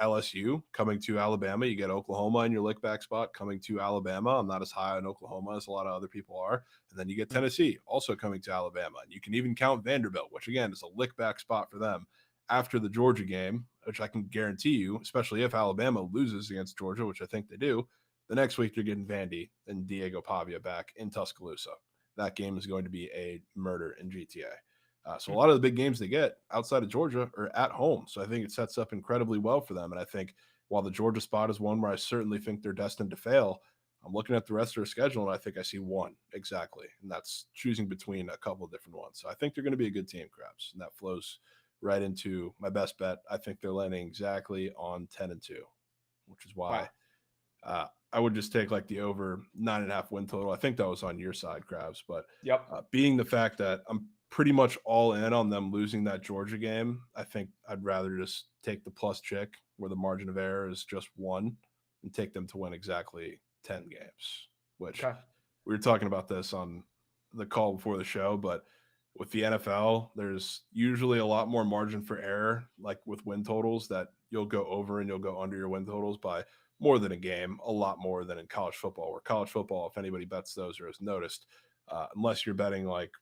Speaker 3: LSU coming to Alabama. You get Oklahoma in your lickback spot coming to Alabama. I'm not as high on Oklahoma as a lot of other people are. And then you get Tennessee also coming to Alabama. And you can even count Vanderbilt, which, again, is a lickback spot for them after the Georgia game, which I can guarantee you, especially if Alabama loses against Georgia, which I think they do, the next week you're getting Vandy and Diego Pavia back in Tuscaloosa. That game is going to be a murder in GTA. So a lot of the big games they get outside of Georgia are at home. So I think it sets up incredibly well for them. And I think while the Georgia spot is one where I certainly think they're destined to fail, I'm looking at the rest of their schedule and I think I see one exactly. And that's choosing between a couple of different ones. So I think they're going to be a good team, Krabs. And that flows right into my best bet. I think they're landing exactly on 10-2, which is why I would just take like the over 9.5 win total. I think that was on your side, Krabs. But being the fact that I'm pretty much all in on them losing that Georgia game, I think I'd rather just take the plus chick where the margin of error is just 1 and take them to win exactly 10 games, which we were talking about this on the call before the show, but with the NFL, there's usually a lot more margin for error, like with win totals, that you'll go over and you'll go under your win totals by more than a game, a lot more than in college football, where college football, if anybody bets those or has noticed, unless you're betting like,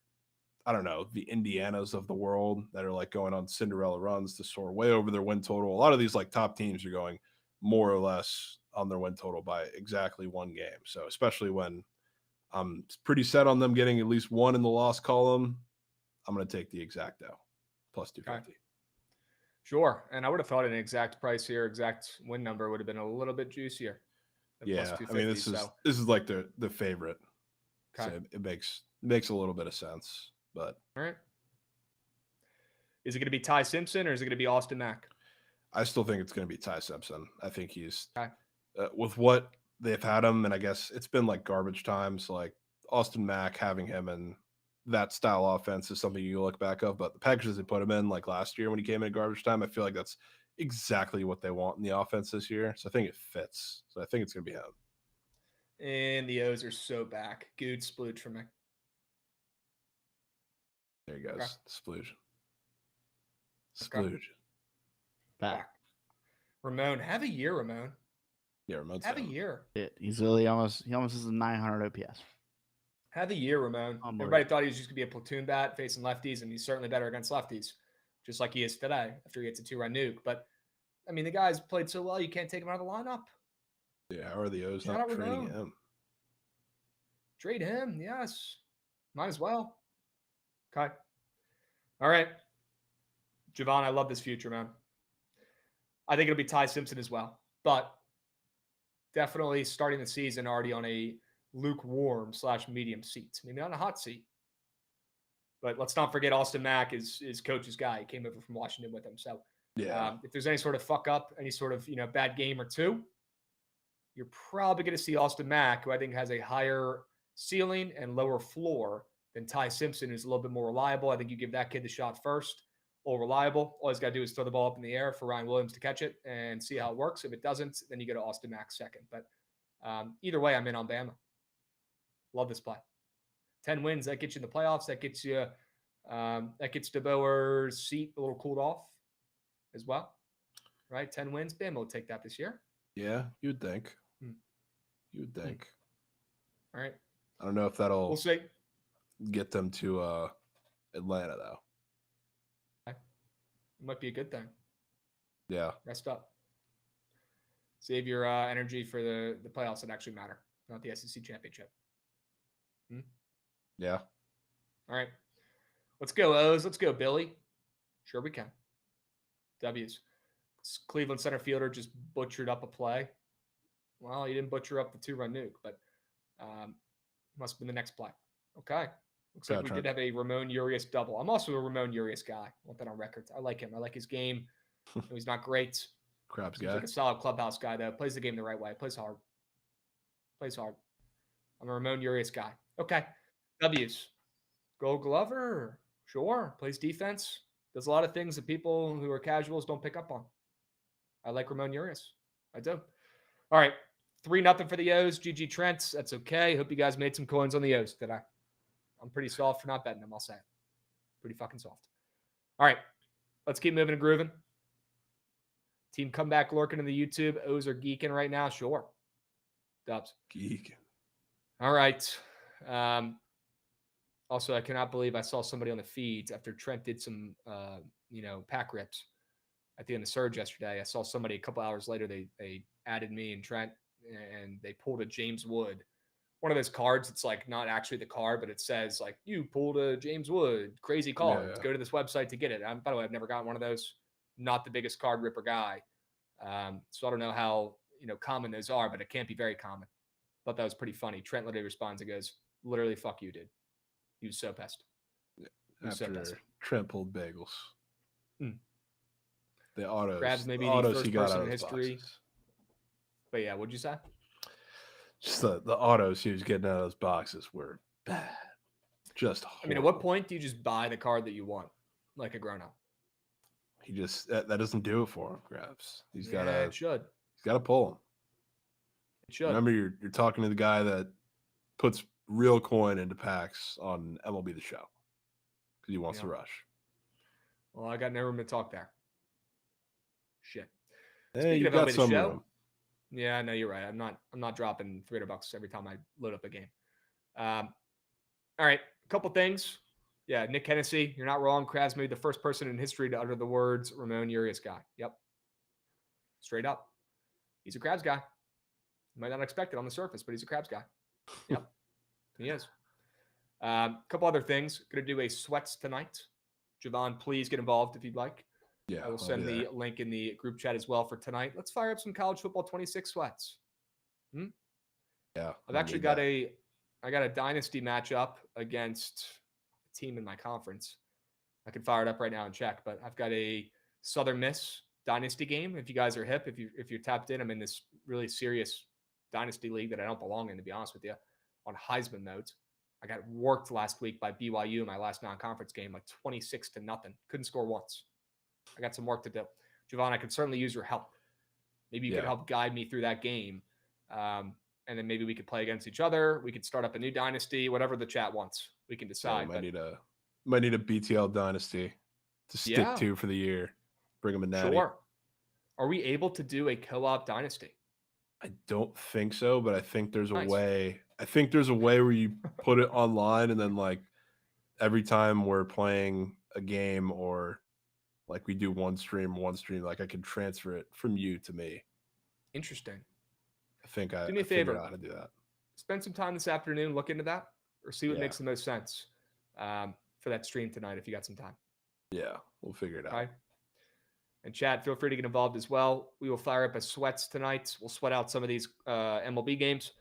Speaker 3: I don't know, the Indianas of the world that are like going on Cinderella runs to soar way over their win total. A lot of these like top teams are going more or less on their win total by exactly 1 game. So especially when I'm pretty set on them getting at least 1 in the loss column, I'm going to take the exacto plus 250.
Speaker 2: Okay. Sure. And I would have thought an exact price here, exact win number would have been a little bit juicier.
Speaker 3: Yeah. I mean, this is like the favorite.
Speaker 2: Okay.
Speaker 3: So it makes a little bit of sense. But
Speaker 2: all right. Is it going to be Ty Simpson or is it going to be Austin Mack?
Speaker 3: I still think it's going to be Ty Simpson. I think he's with what they've had him, and I guess it's been like garbage time. So like Austin Mack, having him in that style offense is something you look back of. But the packages they put him in, like last year when he came in garbage time, I feel like that's exactly what they want in the offense this year. So I think it fits. So I think it's going to be him.
Speaker 2: And the O's are so back. Good splooge for me.
Speaker 3: There he goes.
Speaker 2: Okay.
Speaker 3: Splooge.
Speaker 2: Okay.
Speaker 4: Back.
Speaker 2: Ramon, have a year, Ramon.
Speaker 3: Yeah, Ramon's
Speaker 2: have a year.
Speaker 4: He's really almost is a 900 OPS.
Speaker 2: Have a year, Ramon. Everybody thought he was just going to be a platoon bat facing lefties, and he's certainly better against lefties, just like he is today after he gets a 2-run nuke. But, I mean, the guy's played so well, you can't take him out of the lineup.
Speaker 3: Yeah, how are the O's not trading him?
Speaker 2: Trade him, yes. Might as well. Okay. All right. Jovan, I love this future, man. I think it'll be Ty Simpson as well. But definitely starting the season already on a lukewarm/medium seat. Maybe not a hot seat. But let's not forget Austin Mack is coach's guy. He came over from Washington with him. So if there's any sort of fuck up, any sort of bad game or two, you're probably going to see Austin Mack, who I think has a higher ceiling and lower floor than Ty Simpson, who's a little bit more reliable. I think you give that kid the shot first. All reliable. All he's got to do is throw the ball up in the air for Ryan Williams to catch it and see how it works. If it doesn't, then you go to Austin Mack second. But either way, I'm in on Bama. Love this play. 10 wins, that gets you in the playoffs. That gets you DeBoer's seat a little cooled off as well. Right? 10 wins. Bama will take that this year.
Speaker 3: Yeah, you would think. You would think.
Speaker 2: All right.
Speaker 3: I don't know if that'll
Speaker 2: we'll see.
Speaker 3: Get them to Atlanta, though.
Speaker 2: It might be a good thing.
Speaker 3: Yeah.
Speaker 2: Rest up. Save your energy for the playoffs that actually matter, not the SEC championship.
Speaker 3: Yeah.
Speaker 2: All right. Let's go, O's. Let's go, Billy. Sure we can. W's. Cleveland center fielder just butchered up a play. Well, he didn't butcher up the 2-run nuke, but must have been the next play. Okay. Looks like we did have a Ramon Urias double. I'm also a Ramon Urias guy. I want that on record. I like him. I like his game. He's not great.
Speaker 3: Krabs
Speaker 2: guy. He's like a solid clubhouse guy, though. Plays the game the right way. Plays hard. I'm a Ramon Urias guy. Okay. W's. Gold Glover. Sure. Plays defense. Does a lot of things that people who are casuals don't pick up on. I like Ramon Urias. I do. All right. 3-0 for the O's. GG Trent. That's okay. Hope you guys made some coins on the O's today. I'm pretty soft for not betting them, I'll say. Pretty fucking soft. All right. Let's keep moving and grooving. Team comeback lurking in the YouTube. O's are geeking right now. Sure. Dubs.
Speaker 3: Geek.
Speaker 2: All right. Also, I cannot believe I saw somebody on the feeds after Trent did some, pack rips at the end of Surge yesterday. I saw somebody a couple hours later. They added me and Trent, and they pulled a James Wood. One of those cards. It's like not actually the card, but it says like you pulled a James Wood. Crazy card.
Speaker 3: Yeah.
Speaker 2: Go to this website to get it. By the way, I've never gotten one of those. Not the biggest card ripper guy. So I don't know how common those are, but it can't be very common. Thought that was pretty funny. Trent literally responds and goes, "Literally, fuck you, dude. He was so pissed."
Speaker 3: After Trent pulled bagels.
Speaker 2: Mm.
Speaker 3: The autos.
Speaker 2: Krabs maybe
Speaker 3: the
Speaker 2: the first person in history.
Speaker 3: Boxes.
Speaker 2: But yeah, what'd you say?
Speaker 3: Just the autos he was getting out of those boxes were bad. Just horrible.
Speaker 2: I mean, at what point do you just buy the card that you want, like a grown-up?
Speaker 3: He just that doesn't do it for him, Krabs. He's got
Speaker 2: It should.
Speaker 3: He's got to pull him.
Speaker 2: It should.
Speaker 3: Remember, you're talking to the guy that puts real coin into packs on MLB The Show because he wants to rush.
Speaker 2: Well, I got no room to talk there. Shit.
Speaker 3: Hey, you got some room.
Speaker 2: Yeah, no, you're right. I'm not dropping $300 every time I load up a game. All right, a couple things. Yeah, Nick Hennessy, you're not wrong. Krabs made the first person in history to utter the words Ramon Urias guy. Yep. Straight up. He's a Krabs guy. You might not expect it on the surface, but he's a Krabs guy. Yep. He is. A couple other things. Going to do a sweats tonight. Jovan, please get involved if you'd like.
Speaker 3: Yeah,
Speaker 2: I will send the link in the group chat as well for tonight. Let's fire up some college football 26 sweats.
Speaker 3: Yeah.
Speaker 2: I've actually got a dynasty matchup against a team in my conference. I can fire it up right now and check, but I've got a Southern Miss dynasty game. If you guys are hip, if you're tapped in, I'm in this really serious dynasty league that I don't belong in, to be honest with you, on Heisman notes. I got worked last week by BYU in my last non-conference game, like 26-0. Couldn't score once. I got some work to do. Jovan, I could certainly use your help. Maybe you could help guide me through that game. And then maybe we could play against each other. We could start up a new dynasty, whatever the chat wants. We can decide.
Speaker 3: Might need a BTL dynasty to stick to for the year. Bring them a natty.
Speaker 2: Sure. Are we able to do a co-op dynasty?
Speaker 3: I don't think so, but I think there's a way. I think there's a way where you put it online and then like every time we're playing a game or like we do one stream, like I can transfer it from you to me.
Speaker 2: Interesting.
Speaker 3: I think
Speaker 2: do me a favor.
Speaker 3: Out how to do that.
Speaker 2: Spend some time this afternoon, look into that, or see what makes the most sense for that stream tonight if you got some time.
Speaker 3: Yeah, we'll figure it out.
Speaker 2: Okay. And chat, feel free to get involved as well. We will fire up a sweats tonight. We'll sweat out some of these MLB games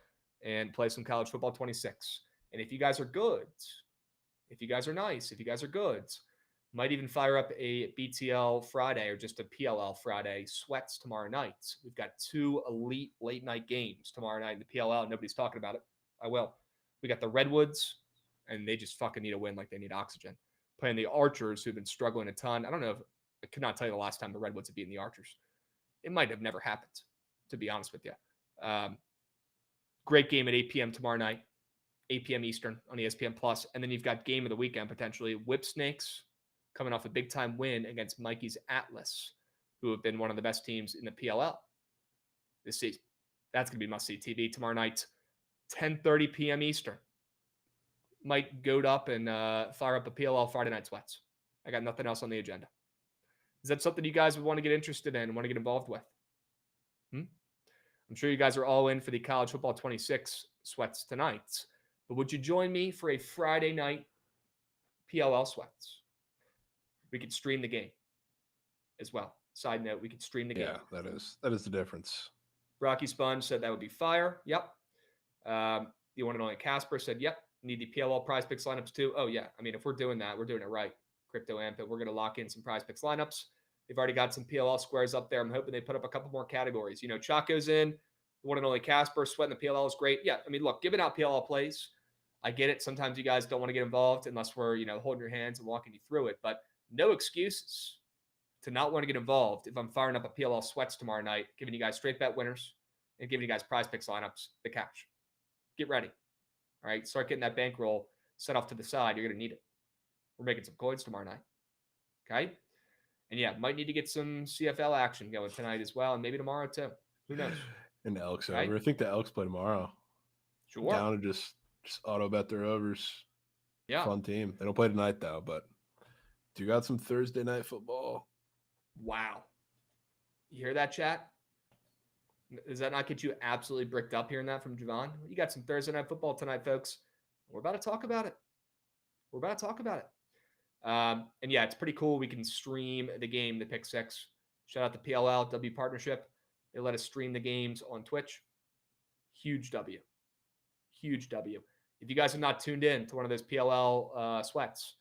Speaker 2: and play some college football 26. And if you guys are good, if you guys are nice, if you guys are good, might even fire up a BTL Friday or just a PLL Friday sweats tomorrow night. We've got 2 elite late night games tomorrow night in the PLL. Nobody's talking about it. I will. We got the Redwoods, and they just fucking need a win like they need oxygen. Playing the Archers, who've been struggling a ton. I don't know if I could not tell you the last time the Redwoods have beaten the Archers. It might have never happened, to be honest with you. Great game at 8 p.m. tomorrow night, 8 p.m. Eastern on ESPN Plus. And then you've got game of the weekend, potentially. Whip Snakes coming off a big-time win against Mikey's Atlas, who have been one of the best teams in the PLL this season. That's going to be must-see TV tomorrow night, 10:30 p.m. Eastern. Might goat up and fire up a PLL Friday night sweats. I got nothing else on the agenda. Is that something you guys would want to get interested in and want to get involved with? I'm sure you guys are all in for the college football 26 sweats tonight. But would you join me for a Friday night PLL sweats? We could stream the game as well. Side note, we could stream the game.
Speaker 3: Yeah, that is the difference.
Speaker 2: Rocky Sponge said that would be fire. Yep. The one and only Casper said, yep. Need the PLL prize picks lineups too. Oh, yeah. I mean, if we're doing that, we're doing it right. Crypto Amp, we're going to lock in some prize picks lineups. They've already got some PLL squares up there. I'm hoping they put up a couple more categories. You know, Chaco's in. The one and only Casper, sweating the PLL is great. Yeah, I mean, look, giving out PLL plays, I get it. Sometimes you guys don't want to get involved unless we're, holding your hands and walking you through it. But no excuses to not want to get involved if I'm firing up a PLL sweats tomorrow night, giving you guys straight bet winners and giving you guys prize picks lineups, the cash. Get ready. All right, start getting that bankroll set off to the side. You're going to need it. We're making some coins tomorrow night. Okay? And yeah, might need to get some CFL action going tonight as well, and maybe tomorrow too. Who knows?
Speaker 3: And the Elks
Speaker 2: Okay.
Speaker 3: over. I think the Elks play tomorrow.
Speaker 2: Sure.
Speaker 3: Down to just auto bet their overs.
Speaker 2: Yeah.
Speaker 3: Fun team. They don't play tonight though, but do you got some Thursday night football?
Speaker 2: Wow. You hear that, chat? Does that not get you absolutely bricked up hearing that from Jovan? You got some Thursday night football tonight, folks. We're about to talk about it. And yeah, it's pretty cool. We can stream the game, the Pick Six. Shout out to PLL W Partnership. They let us stream the games on Twitch. Huge W. If you guys have not tuned in to one of those PLL sweats,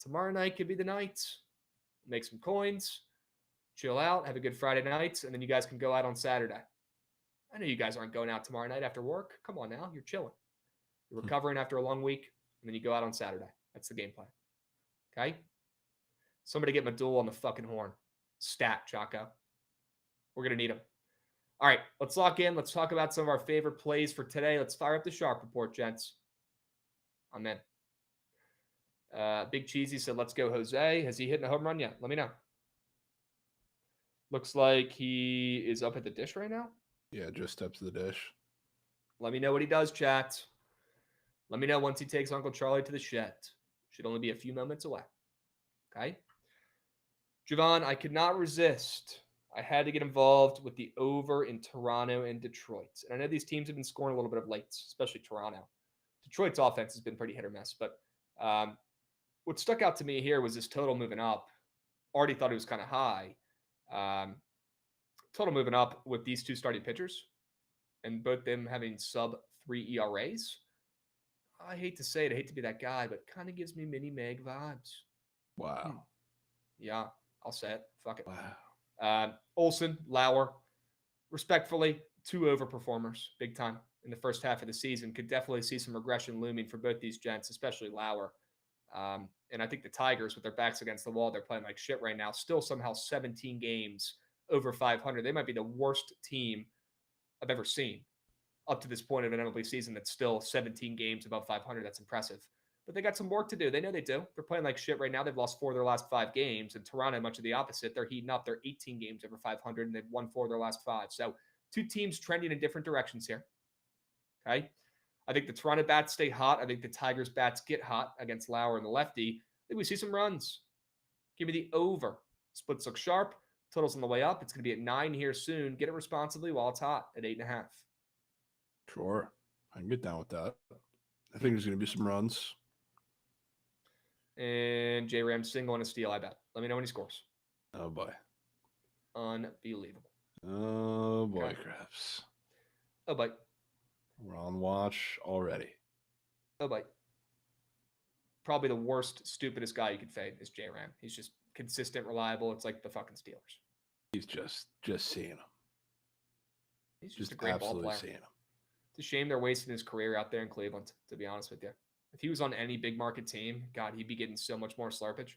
Speaker 2: tomorrow night could be the night. Make some coins, chill out, have a good Friday night, and then you guys can go out on Saturday. I know you guys aren't going out tomorrow night after work. Come on now, you're chilling. You're recovering after a long week, and then you go out on Saturday. That's the game plan. Okay? Somebody get Madul on the fucking horn. Stat, Chaco. We're going to need him. All right, let's lock in. Let's talk about some of our favorite plays for today. Let's fire up the Sharp Report, gents. I'm in. Big Cheesy said, let's go, Jose. Has he hit a home run yet? Let me know. Looks like he is up at the dish right now.
Speaker 3: Yeah, just steps to the dish.
Speaker 2: Let me know what he does, chat. Let me know once he takes Uncle Charlie to the shed. Should only be a few moments away. Okay? Jovan, I could not resist. I had to get involved with the over in Toronto and Detroit. And I know these teams have been scoring a little bit of late, especially Toronto. Detroit's offense has been pretty hit or miss. But what stuck out to me here was this total moving up. Already thought it was kind of high. Total moving up with these two starting pitchers and both them having sub-3 ERAs. I hate to say it. I hate to be that guy, but it kind of gives me mini Meg vibes.
Speaker 3: Wow.
Speaker 2: Yeah, I'll say it. Fuck it.
Speaker 3: Wow.
Speaker 2: Olsen, Lauer, respectfully, two overperformers, big time in the first half of the season. Could definitely see some regression looming for both these gents, especially Lauer. And I think the Tigers, with their backs against the wall, they're playing like shit right now. Still somehow 17 games over 500. They might be the worst team I've ever seen up to this point of an MLB season that's still 17 games above 500. That's impressive. But they got some work to do. They know they do. They're playing like shit right now. They've lost 4 of their last 5 games. And Toronto, much of the opposite. They're heating up. They're 18 games over 500, and they've won 4 of their last 5. So 2 teams trending in different directions here. Okay? I think the Toronto bats stay hot. I think the Tigers bats get hot against Lauer and the lefty. I think we see some runs. Give me the over. Splits look sharp. Total's on the way up. It's going to be at 9 here soon. Get it responsibly while it's hot at 8.5.
Speaker 3: Sure. I can get down with that. I think there's going to be some runs.
Speaker 2: And J Ram single and a steal, I bet. Let me know when he scores.
Speaker 3: Oh, boy.
Speaker 2: Unbelievable.
Speaker 3: Oh, boy,
Speaker 2: Okay.
Speaker 3: Krabs.
Speaker 2: Oh, boy.
Speaker 3: We're on watch already.
Speaker 2: Oh, boy. Probably the worst, stupidest guy you could fade is J Ram. He's just consistent, reliable. It's like the fucking Steelers.
Speaker 3: He's just seeing him.
Speaker 2: He's just a great ball player.
Speaker 3: Seeing him.
Speaker 2: It's a shame they're wasting his career out there in Cleveland, to be honest with you. If he was on any big market team, God, he'd be getting so much more slurpage.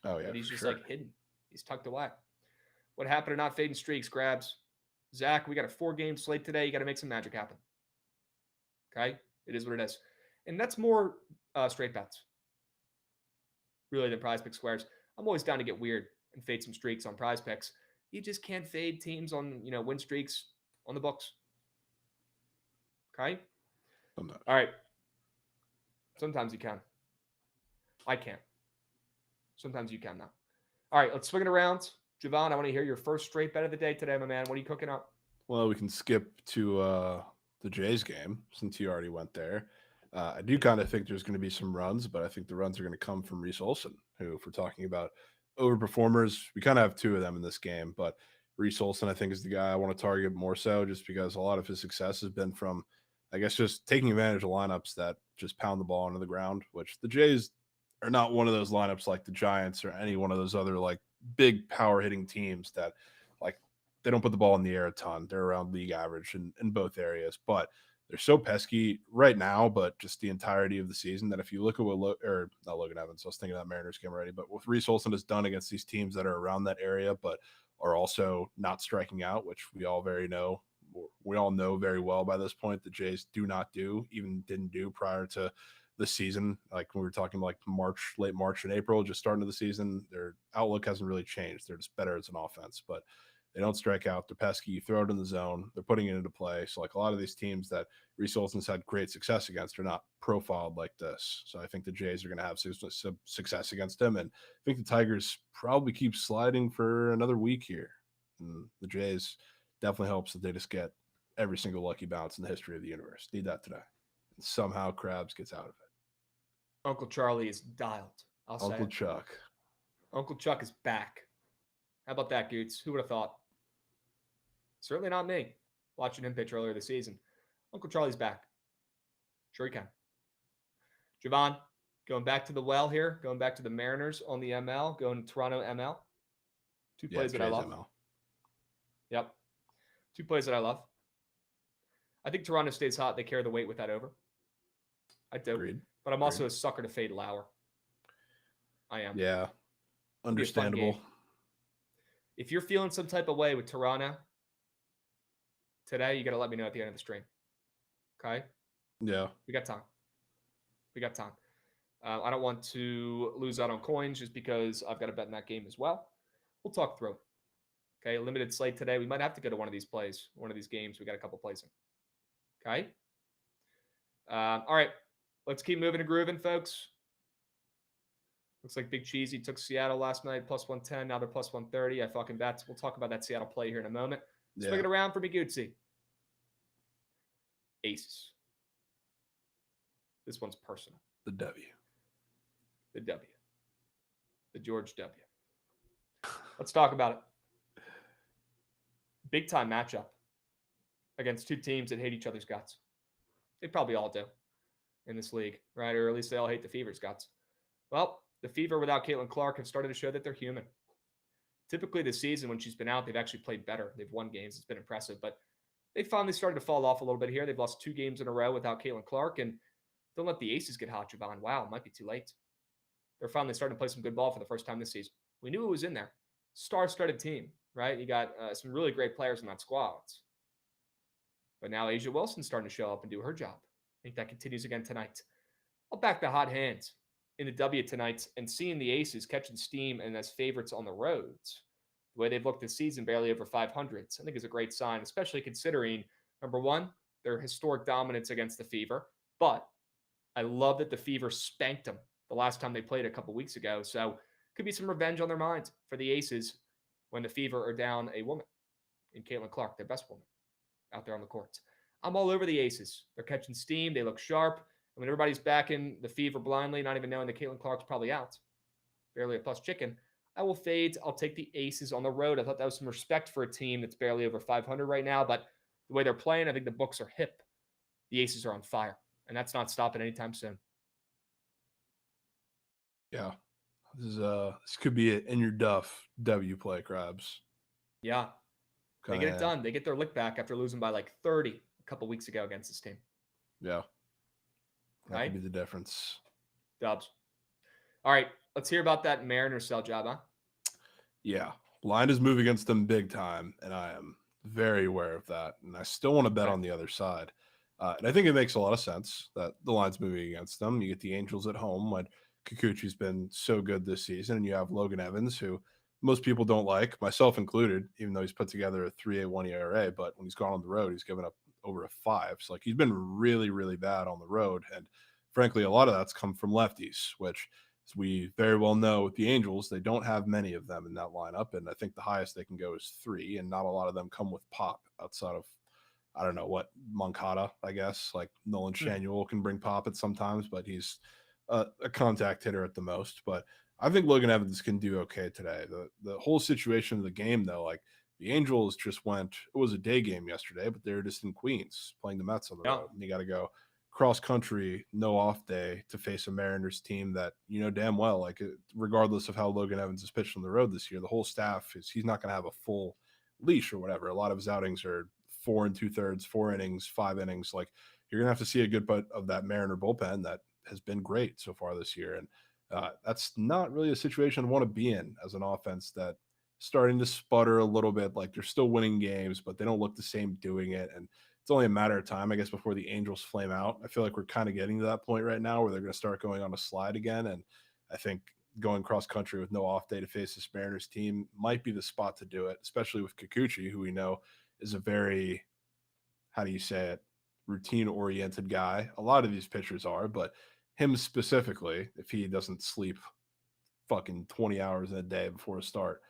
Speaker 3: Oh, yeah.
Speaker 2: But he's just
Speaker 3: sure.
Speaker 2: like hidden. He's tucked away. What happened to not fading streaks, Krabs? Zach, we got a 4-game slate today. You got to make some magic happen. Okay? It is what it is. And that's more straight bets, really, than prize pick squares. I'm always down to get weird and fade some streaks on prize picks. You just can't fade teams on, win streaks on the books. Okay?
Speaker 3: I'm not.
Speaker 2: All right. Sometimes you can. I can't. Sometimes you can now. All right, let's swing it around. Jovan, I want to hear your first straight bet of the day today, my man. What are you cooking up?
Speaker 3: Well, we can skip to the Jays game since you already went there. I do kind of think there's going to be some runs, but I think the runs are going to come from Reese Olson, who, if we're talking about overperformers, we kind of have 2 of them in this game. But Reese Olson, I think, is the guy I want to target more so, just because a lot of his success has been from, I guess, just taking advantage of lineups that just pound the ball into the ground, which the Jays are not one of those lineups like the Giants or any one of those other like big power hitting teams that like they don't put the ball in the air a ton. They're around league average in both areas, but they're so pesky right now, but just the entirety of the season that if you look at what not Logan Evans, I was thinking that Mariners game already, but what Reese Olson has done against these teams that are around that area, but are also not striking out, which we all know very well by this point the Jays do not do, even didn't do prior to the season. Like when we were talking like late March and April, just starting of the season, their outlook hasn't really changed. They're just better as an offense, but they don't strike out. They're pesky. You throw it in the zone. They're putting it into play. So like a lot of these teams that Reese Olson's had great success against are not profiled like this. So I think the Jays are going to have some success against them. And I think the Tigers probably keep sliding for another week here. And the Jays definitely helps that they just get every single lucky bounce in the history of the universe. Need that today. And somehow Krabs gets out of it.
Speaker 2: Uncle Charlie is dialed. I'll say
Speaker 3: Uncle
Speaker 2: it.
Speaker 3: Chuck.
Speaker 2: Uncle Chuck is back. How about that, Goots? Who would have thought? Certainly not me, watching him pitch earlier this season. Uncle Charlie's back. Sure he can. Jovan, going back to the well here, going back to the Mariners on the ML, going to Toronto ML. Two plays that I love.
Speaker 3: ML.
Speaker 2: Yep. Two plays that I love. I think Toronto stays hot. They carry the weight with that over. I do.
Speaker 3: Agreed.
Speaker 2: But I'm also a sucker to fade Lauer. I am.
Speaker 3: Yeah. Understandable.
Speaker 2: If you're feeling some type of way with Toronto today, you got to let me know at the end of the stream. Okay?
Speaker 3: Yeah.
Speaker 2: We got time. I don't want to lose out on coins just because I've got to bet in that game as well. We'll talk through it. Okay? Limited slate today. We might have to go to one of these plays, one of these games. We got a couple plays in. Okay? All right. Let's keep moving and grooving, folks. Looks like Big Cheesy took Seattle last night, plus 110. Now they're plus 130. I fucking bet. We'll talk about that Seattle play here in a moment. Swing it around for me, Gootsy. Aces. This one's personal.
Speaker 3: The W.
Speaker 2: The W. The George W. Let's talk about it. Big time matchup against two teams that hate each other's guts. They probably all do in this league, right? Or at least they all hate the Fever's guts. Well, the Fever without Caitlin Clark have started to show that they're human. Typically this season when she's been out, they've actually played better. They've won games. It's been impressive, but they finally started to fall off a little bit here. They've lost 2 games in a row without Caitlin Clark, and don't let the Aces get hot, Jovan. Wow, it might be too late. They're finally starting to play some good ball for the first time this season. We knew it was in there. Star-studded team, right? You got some really great players in that squad. But now Asia Wilson's starting to show up and do her job. I think that continues again tonight. I'll back the hot hands in the W tonight and seeing the Aces catching steam and as favorites on the roads. The way they've looked this season, barely over 500s, I think is a great sign, especially considering, number one, their historic dominance against the Fever. But I love that the Fever spanked them the last time they played a couple weeks ago. So could be some revenge on their minds for the Aces when the Fever are down a woman in Caitlin Clark, their best woman out there on the courts. I'm all over the Aces. They're catching steam. They look sharp. I mean, everybody's backing the Fever blindly, not even knowing that Caitlin Clark's probably out. Barely a plus chicken. I will fade. I'll take the Aces on the road. I thought that was some respect for a team that's barely over 500 right now, but the way they're playing, I think the books are hip. The Aces are on fire, and that's not stopping anytime soon.
Speaker 3: Yeah. This could be an in your duff W play, Krabs.
Speaker 2: Yeah. They get it done. They get their lick back after losing by like 30 a couple weeks ago against this team.
Speaker 3: Yeah. That
Speaker 2: Right?
Speaker 3: could be the difference.
Speaker 2: Dubs. All right. Let's hear about that Mariners sell job, huh?
Speaker 3: Yeah. Line is moving against them big time, and I am very aware of that. And I still want to bet on the other side. And I think it makes a lot of sense that the line's moving against them. You get the Angels at home when Kikuchi's been so good this season, and you have Logan Evans, who most people don't like, myself included, even though he's put together a 3.81 ERA. But when he's gone on the road, he's given up over a 5. So, like, he's been really, really bad on the road. And frankly, a lot of that's come from lefties, which, as we very well know with the Angels, they don't have many of them in that lineup. And I think the highest they can go is 3, and not a lot of them come with pop outside of, I don't know, what, Moncada, I guess. Like Nolan Shanuel can bring pop at sometimes, but he's a contact hitter at the most. But I think Logan Evans can do okay today. The whole situation of the game, though, like the Angels just went, it was a day game yesterday, but they were just in Queens playing the Mets on the road. And you got to go cross country, no off day to face a Mariners team that, you know, damn well, like regardless of how Logan Evans has pitched on the road this year, the whole staff he's not going to have a full leash or whatever. A lot of his outings are 4 2/3, 4 innings, 5 innings. Like, you're going to have to see a good bit of that Mariner bullpen that has been great so far this year. And that's not really a situation I want to be in as an offense that starting to sputter a little bit. Like, they're still winning games, but they don't look the same doing it. And it's only a matter of time, I guess, before the Angels flame out. I feel like we're kind of getting to that point right now where they're going to start going on a slide again. And I think going cross country with no off day to face this Mariners team might be the spot to do it, especially with Kikuchi, who we know is a very, how do you say it, routine oriented guy. A lot of these pitchers are, but him specifically, if he doesn't sleep fucking 20 hours in a day before a start,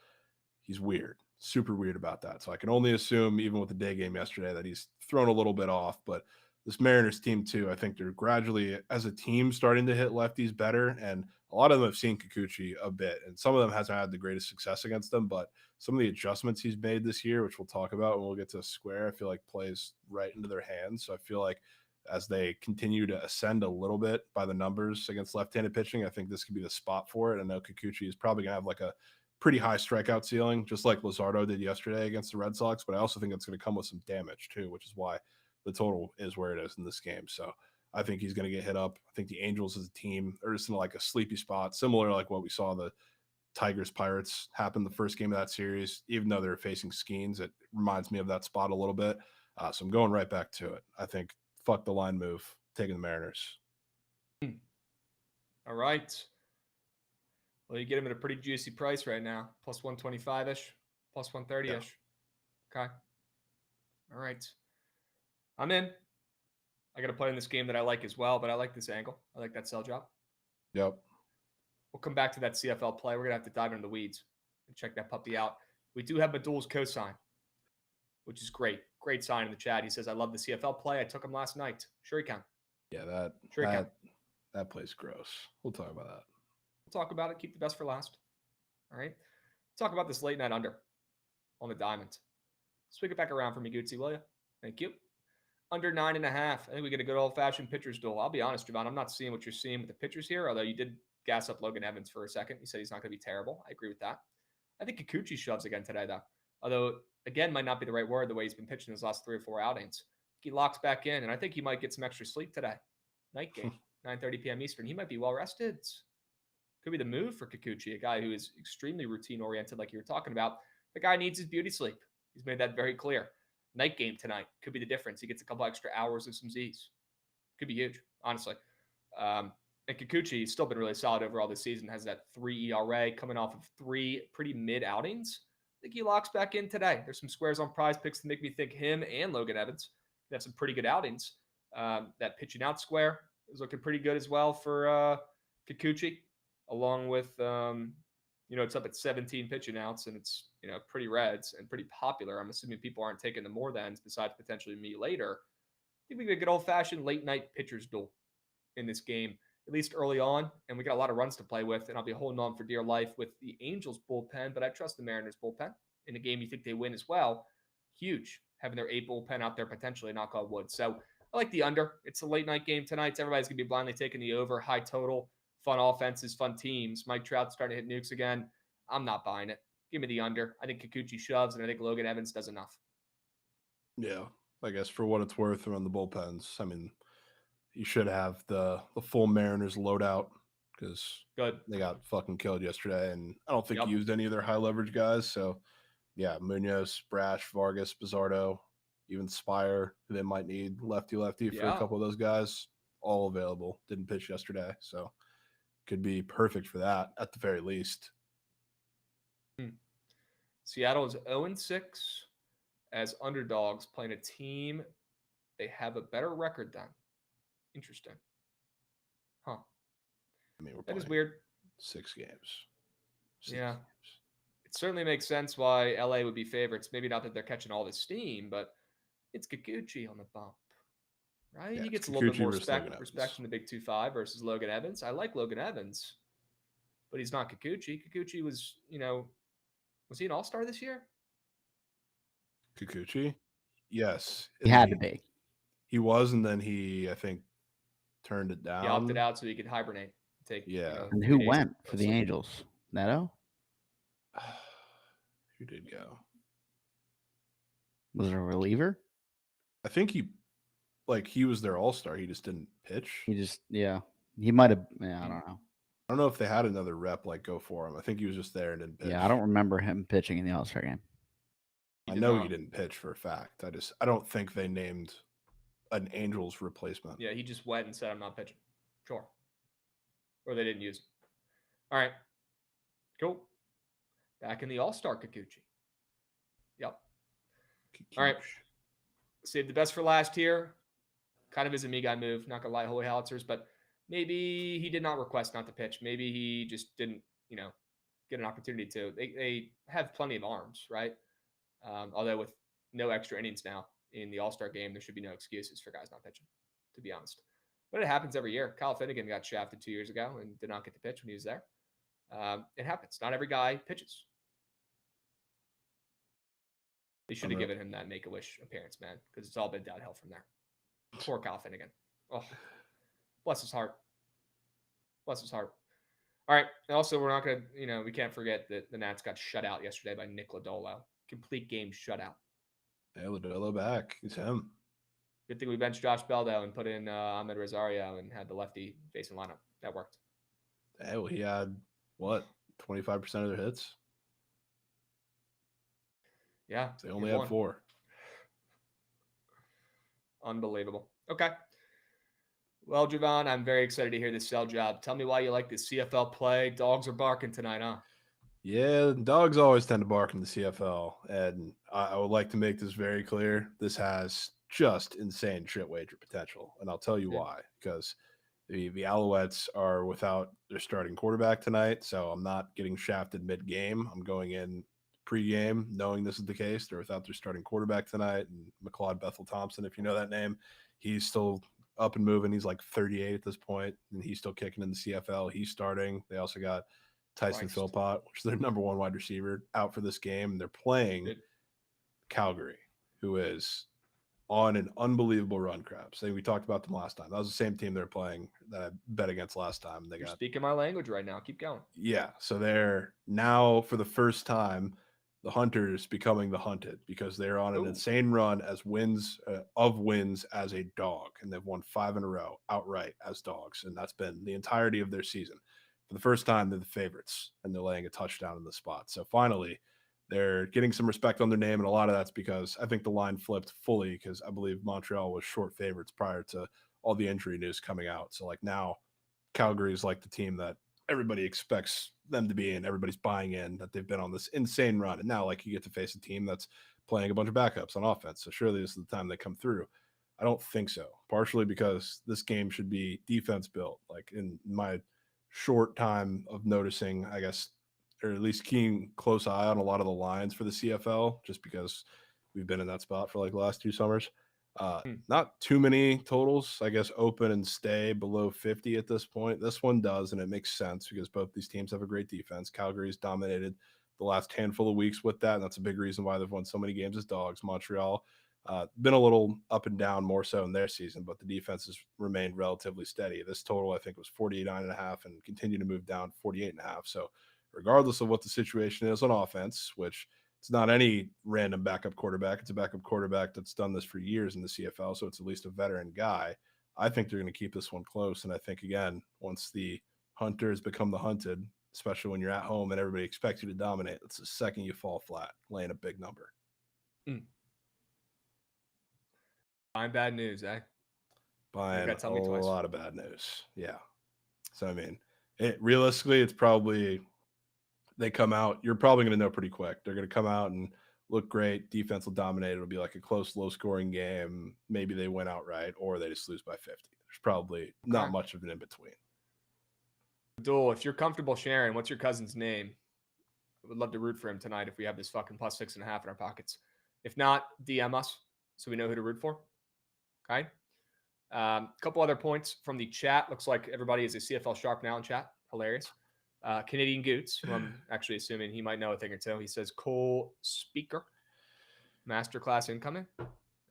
Speaker 3: he's weird, super weird about that. So I can only assume, even with the day game yesterday, that he's thrown a little bit off. But this Mariners team too, I think they're gradually, as a team, starting to hit lefties better. And a lot of them have seen Kikuchi a bit, and some of them hasn't had the greatest success against them. But some of the adjustments he's made this year, which we'll talk about when we'll get to Square, I feel like plays right into their hands. So I feel like as they continue to ascend a little bit by the numbers against left-handed pitching, I think this could be the spot for it. I know Kikuchi is probably going to have like a pretty high strikeout ceiling, just like Luzardo did yesterday against the Red Sox. But I also think it's going to come with some damage too, which is why the total is where it is in this game. So I think he's going to get hit up. I think the Angels as a team are just in like a sleepy spot, similar to like what we saw the Tigers Pirates happen the first game of that series. Even though they're facing Skeens, it reminds me of that spot a little bit. So I'm going right back to it. I think fuck the line move, taking the Mariners.
Speaker 2: All right. Well, you get him at a pretty juicy price right now, plus 125-ish, plus 130-ish. Yeah. Okay. All right. I'm in. I got to play in this game that I like as well, but I like this angle. I like that sell job.
Speaker 3: Yep.
Speaker 2: We'll come back to that CFL play. We're going to have to dive into the weeds and check that puppy out. We do have Madul's cosign, which is great. Great sign in the chat. He says, I love the CFL play. I took him last night. Sure he can.
Speaker 3: Yeah, that play's gross. We'll talk about that.
Speaker 2: We'll talk about it. Keep the best for last. All right. Talk about this late night under on the diamond. Swing it back around for me, Gootsy, will you? Thank you. Under 9.5. I think we get a good old-fashioned pitcher's duel. I'll be honest, Jovan, I'm not seeing what you're seeing with the pitchers here, although you did gas up Logan Evans for a second. You said he's not going to be terrible. I agree with that. I think Kikuchi shoves again today, though. Although, again, might not be the right word the way he's been pitching his last 3 or 4 outings. He locks back in, and I think he might get some extra sleep today. Night game, 9:30 p.m. Eastern. He might be well-rested. Could be the move for Kikuchi, a guy who is extremely routine-oriented like you were talking about. The guy needs his beauty sleep. He's made that very clear. Night game tonight could be the difference. He gets a couple extra hours of some Z's. Could be huge, honestly. And Kikuchi has still been really solid overall this season. Has that 3 ERA coming off of 3 pretty mid outings. I think he locks back in today. There's some squares on Prize Picks that make me think him and Logan Evans have some pretty good outings. That pitching out square is looking pretty good as well for Kikuchi, along with it's up at 17 pitching outs, and it's, pretty reds and pretty popular. I'm assuming people aren't taking the more thans besides potentially me later. I think we get a good old-fashioned late-night pitcher's duel in this game, at least early on, and we got a lot of runs to play with, and I'll be holding on for dear life with the Angels bullpen, but I trust the Mariners bullpen in a game you think they win as well. Huge, having their 8 bullpen out there potentially, knock on wood. So I like the under. It's a late-night game tonight. Everybody's going to be blindly taking the over, high total, fun offenses, fun teams. Mike Trout's starting to hit nukes again. I'm not buying it. Give me the under. I think Kikuchi shoves, and I think Logan Evans does enough.
Speaker 3: Yeah, I guess for what it's worth around the bullpens, I mean, you should have the full Mariners loadout because they got fucking killed yesterday, and I don't think he used any of their high leverage guys. So, yeah, Munoz, Brash, Vargas, Bizardo, even Spire, who they might need lefty for a couple of those guys, all available. Didn't pitch yesterday, so could be perfect for that at the very least.
Speaker 2: Seattle is 0-6 as underdogs playing a team they have a better record than. Interesting. Huh.
Speaker 3: I mean,
Speaker 2: that is weird.
Speaker 3: 6 games.
Speaker 2: Games. It certainly makes sense why LA would be favorites. Maybe not that they're catching all the steam, but it's Kikuchi on the bump, right?
Speaker 3: Yeah,
Speaker 2: he gets a little bit more respect from the big 2-5 versus Logan Evans. I like Logan Evans, but he's not Kikuchi. Kikuchi was, was he an all-star this year?
Speaker 3: Kikuchi? Yes.
Speaker 4: He had to be.
Speaker 3: He was, and then he, I think, turned it down.
Speaker 2: He opted out so he could hibernate.
Speaker 4: And who went for the Angels? Neto?
Speaker 3: Who did go?
Speaker 4: Was it a reliever?
Speaker 3: I think he was their all-star. He just didn't pitch.
Speaker 4: He might have. Yeah, I don't know.
Speaker 3: I don't know if they had another rep go for him. I think he was just there and didn't pitch.
Speaker 4: Yeah, I don't remember him pitching in the All-Star game.
Speaker 3: I know he didn't pitch for a fact. I don't think they named an Angels replacement.
Speaker 2: Yeah, he just went and said, I'm not pitching. Sure. Or they didn't use him. All right. Cool. Back in the All-Star Kikuchi. Yep. All right. Save the best for last here. Kind of is a me guy move. Not going to lie, holy howitzers, but maybe he did not request not to pitch. Maybe he just didn't, get an opportunity to. They have plenty of arms, right? Although with no extra innings now in the All-Star game, there should be no excuses for guys not pitching, to be honest. But it happens every year. Kyle Finnegan got shafted 2 years ago and did not get to pitch when he was there. It happens. Not every guy pitches. They should have given him that Make-A-Wish appearance, man, because it's all been downhill from there. Poor Kyle Finnegan. Oh, bless his heart. Bless his heart. All right. Also, we're not going to, we can't forget that the Nats got shut out yesterday by Nick Lodolo. Complete game shutout.
Speaker 3: Yeah, Lodolo back. It's him.
Speaker 2: Good thing we benched Josh Bell, though, and put in Ahmed Rosario and had the lefty facing lineup. That worked.
Speaker 3: Yeah, well, he had, 25% of their hits?
Speaker 2: Yeah.
Speaker 3: They only had 4.
Speaker 2: Unbelievable. Okay. Well, Jovan, I'm very excited to hear this sell job. Tell me why you like this CFL play. Dogs are barking tonight, huh?
Speaker 3: Yeah, dogs always tend to bark in the CFL, and I would like to make this very clear. This has just insane shit wager potential, and I'll tell you why. Because the Alouettes are without their starting quarterback tonight, so I'm not getting shafted mid-game. I'm going in pre-game knowing this is the case. They're without their starting quarterback tonight, and McLeod Bethel Thompson, if you know that name, he's still up and moving. He's like 38 at this point, and he's still kicking in the CFL. He's starting. They also got Tyson Philpott, which is their number 1 wide receiver, out for this game. And they're playing Calgary, who is on an unbelievable run, Krabs. We talked about them last time. That was the same team they're playing that I bet against last time. You're
Speaker 2: speaking my language right now. Keep going.
Speaker 3: Yeah. So they're now, for the first time, the Hunters becoming the hunted, because they're on an insane run as wins as a dog. And they've won 5 in a row outright as dogs. And that's been the entirety of their season. For the first time, they're the favorites, and they're laying a touchdown in the spot. So finally, they're getting some respect on their name, and a lot of that's because I think the line flipped fully, because I believe Montreal was short favorites prior to all the injury news coming out. So now Calgary is the team that everybody expects them to be in. Everybody's buying in that they've been on this insane run, and now you get to face a team that's playing a bunch of backups on offense. So surely this is the time they come through. I don't think so, partially because this game should be defense built. In my short time of noticing, I guess, or at least keeping close eye on a lot of the lines for the CFL, just because we've been in that spot for the last 2 summers. Not too many totals, I guess, open and stay below 50 at this point. This one does, and it makes sense because both these teams have a great defense. Calgary's dominated the last handful of weeks with that, and that's a big reason why they've won so many games as dogs. Montreal been a little up and down more so in their season, but the defense has remained relatively steady. This total, I think, was 49.5 and continued to move down 48.5. So regardless of what the situation is on offense, which it's not any random backup quarterback, it's a backup quarterback that's done this for years in the CFL, so it's at least a veteran guy. I think they're going to keep this one close. And I think, again, once the Hunters become the hunted, especially when you're at home and everybody expects you to dominate, that's the second you fall flat, laying a big number.
Speaker 2: Buying bad news, eh?
Speaker 3: Buying a lot of bad news. Yeah. So, I mean, realistically, it's probably they come out. You're probably going to know pretty quick. They're going to come out and look great. Defense will dominate. It'll be a close, low-scoring game. Maybe they win outright, or they just lose by 50. There's probably not much of an in-between.
Speaker 2: Abdul, if you're comfortable sharing, what's your cousin's name? I would love to root for him tonight if we have this fucking plus 6.5 in our pockets. If not, DM us so we know who to root for. Okay. A couple other points from the chat. Looks like everybody is a CFL sharp now in chat. Hilarious. Canadian Goots, who I'm actually assuming he might know a thing or two. He says Cole Speaker, masterclass incoming. And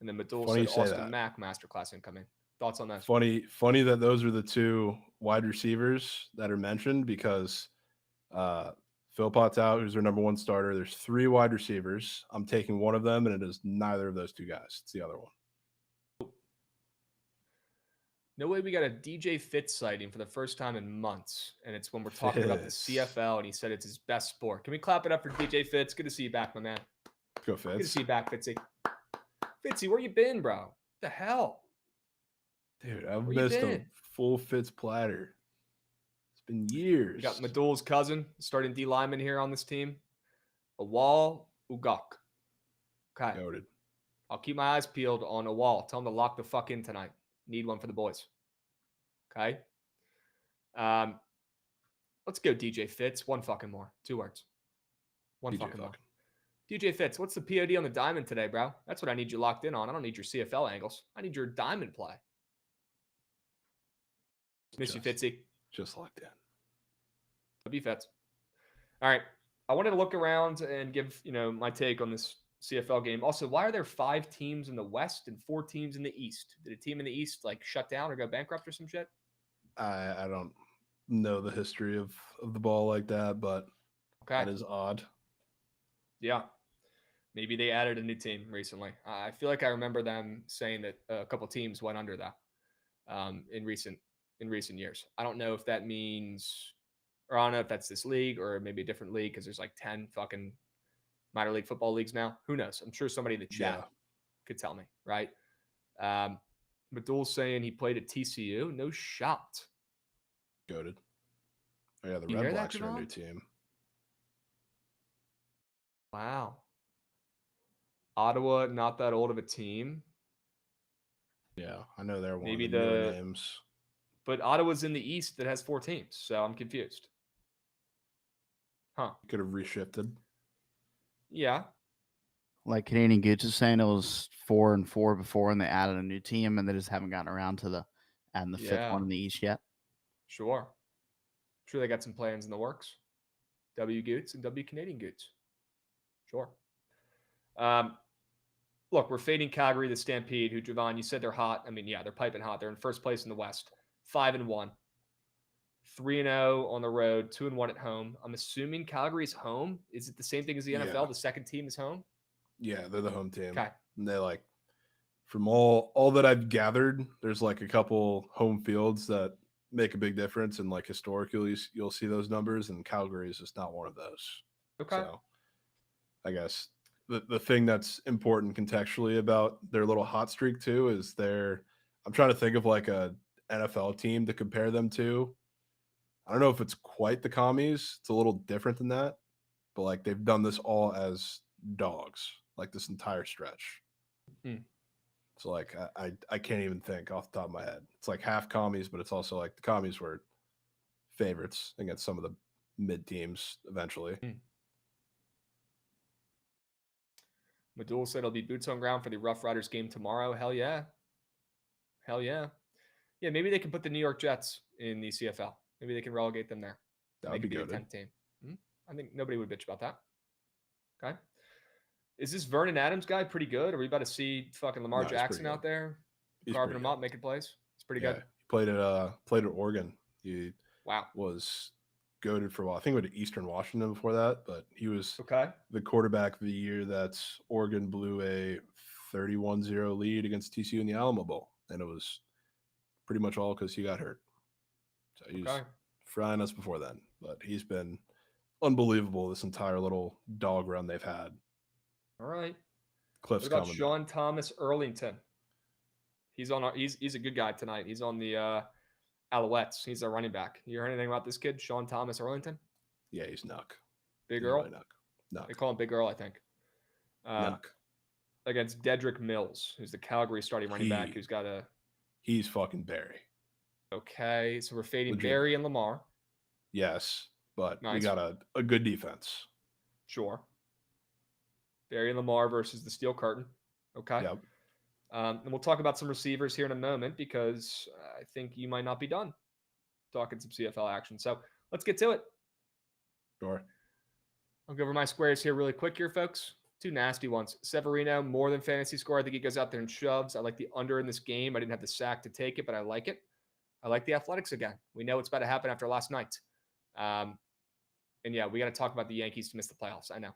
Speaker 2: then Abdul said Austin Mack, masterclass incoming. Thoughts on that?
Speaker 3: Funny that those are the 2 wide receivers that are mentioned, because Philpott's out, who's their number one starter. There's 3 wide receivers. I'm taking one of them, and it is neither of those 2 guys. It's the other one.
Speaker 2: No way we got a DJ Fitz sighting for the first time in months. And it's when we're talking about the CFL, and he said it's his best sport. Can we clap it up for DJ Fitz? Good to see you back, my man.
Speaker 3: Go Fitz.
Speaker 2: Good to see you back, Fitzy. Fitzy, where you been, bro? What the hell?
Speaker 3: Dude, I've missed a full Fitz platter. It's been years.
Speaker 2: We got Madul's cousin, starting D lineman here on this team. Awal Ugok. Okay.
Speaker 3: Noted.
Speaker 2: I'll keep my eyes peeled on Awal. Tell him to lock the fuck in tonight. Need one for the boys. Okay. Let's go DJ Fitz. One fucking more. 2 words. One fucking more. DJ Fitz, what's the POD on the diamond today, bro? That's what I need you locked in on. I don't need your CFL angles. I need your diamond play. Miss you, Fitzy.
Speaker 3: Just locked in.
Speaker 2: W Fitz. All right. I wanted to look around and give, my take on this CFL game. Also, why are there 5 teams in the West and 4 teams in the East? Did a team in the East shut down or go bankrupt or some shit?
Speaker 3: I don't know the history of the ball like that, but that is odd. Yeah.
Speaker 2: Maybe they added a new team recently. I feel like I remember them saying that a couple teams went under that in recent years. I don't know if that means, or I don't know if that's this league or maybe a different league because there's 10 fucking minor league football leagues now. Who knows? I'm sure somebody in the chat could tell me, right? Madul's saying he played at TCU. No shot.
Speaker 3: Goated. Oh, yeah, the Red Blacks are a new team.
Speaker 2: Wow. Ottawa, not that old of a team.
Speaker 3: Yeah, I know they're one
Speaker 2: maybe
Speaker 3: of the newer names.
Speaker 2: But Ottawa's in the East that has 4 teams, so I'm confused. Huh.
Speaker 3: Could have reshifted.
Speaker 2: Yeah.
Speaker 4: Like Canadian Gooch is saying, it was 4 and 4 before, and they added a new team, and they just haven't gotten around to adding the 5th one in the East yet.
Speaker 2: Sure. Sure, they got some plans in the works. W Goots and W Canadian Goots. Sure. Look, we're fading Calgary, the Stampede, who, Jovan, you said they're hot. I mean, yeah, they're piping hot. They're in first place in the West. 5-1. 3-0 on the road, 2-1 at home. I'm assuming Calgary's home. Is it the same thing as the NFL? The second team is home?
Speaker 3: Yeah, they're the home team.
Speaker 2: Okay.
Speaker 3: And they from all that I've gathered, there's a couple home fields that make a big difference. And historically, you'll see those numbers, and Calgary is just not one of those.
Speaker 2: Okay.
Speaker 3: So I guess the thing that's important contextually about their little hot streak too is I'm trying to think of a NFL team to compare them to. I don't know if it's quite the Commies. It's a little different than that, but they've done this all as dogs, this entire stretch. So I can't even think off the top of my head. It's half Commies, but it's also the Commies were favorites against some of the mid teams eventually.
Speaker 2: Madul said it'll be boots on ground for the Rough Riders game tomorrow. Hell yeah. Hell yeah. Yeah, maybe they can put the New York Jets in the CFL. Maybe they can relegate them there.
Speaker 3: That would be good.
Speaker 2: A 10th team. I think nobody would bitch about that. Okay. Is this Vernon Adams guy pretty good? Are we about to see fucking Lamar Jackson out there carving him up, making plays? It's pretty good.
Speaker 3: He played at Oregon. He was goated for a while. I think he went to Eastern Washington before that, but he was the quarterback of the year that Oregon blew a 31-0 lead against TCU in the Alamo Bowl, and it was pretty much all because he got hurt. So he was frying us before then, but he's been unbelievable this entire little dog run they've had.
Speaker 2: All right.
Speaker 3: Cliff's
Speaker 2: what about
Speaker 3: coming.
Speaker 2: Sean Thomas Erlington? He's a good guy tonight. He's on the Alouettes. He's a running back. You heard anything about this kid, Sean Thomas Erlington?
Speaker 3: Yeah, he's Nuck.
Speaker 2: Big Earl?
Speaker 3: Really Nuck.
Speaker 2: They call him Big Earl, I think.
Speaker 3: Nuck.
Speaker 2: Against Dedrick Mills, who's the Calgary starting running back, who's got a...
Speaker 3: He's fucking Barry.
Speaker 2: Okay, so we're fading Barry and Lamar.
Speaker 3: Yes, but we got a good defense.
Speaker 2: Sure. Barry and Lamar versus the Steel Curtain. Okay.
Speaker 3: Yep.
Speaker 2: And we'll talk about some receivers here in a moment because I think you might not be done talking some CFL action. So let's get to it.
Speaker 3: Sure.
Speaker 2: I'll go over my squares here really quick here, folks. 2 nasty ones. Severino, more than fantasy score. I think he goes out there and shoves. I like the under in this game. I didn't have the sack to take it, but I like it. I like the Athletics again. We know what's about to happen after last night. And yeah, we got to talk about the Yankees to miss the playoffs. I know.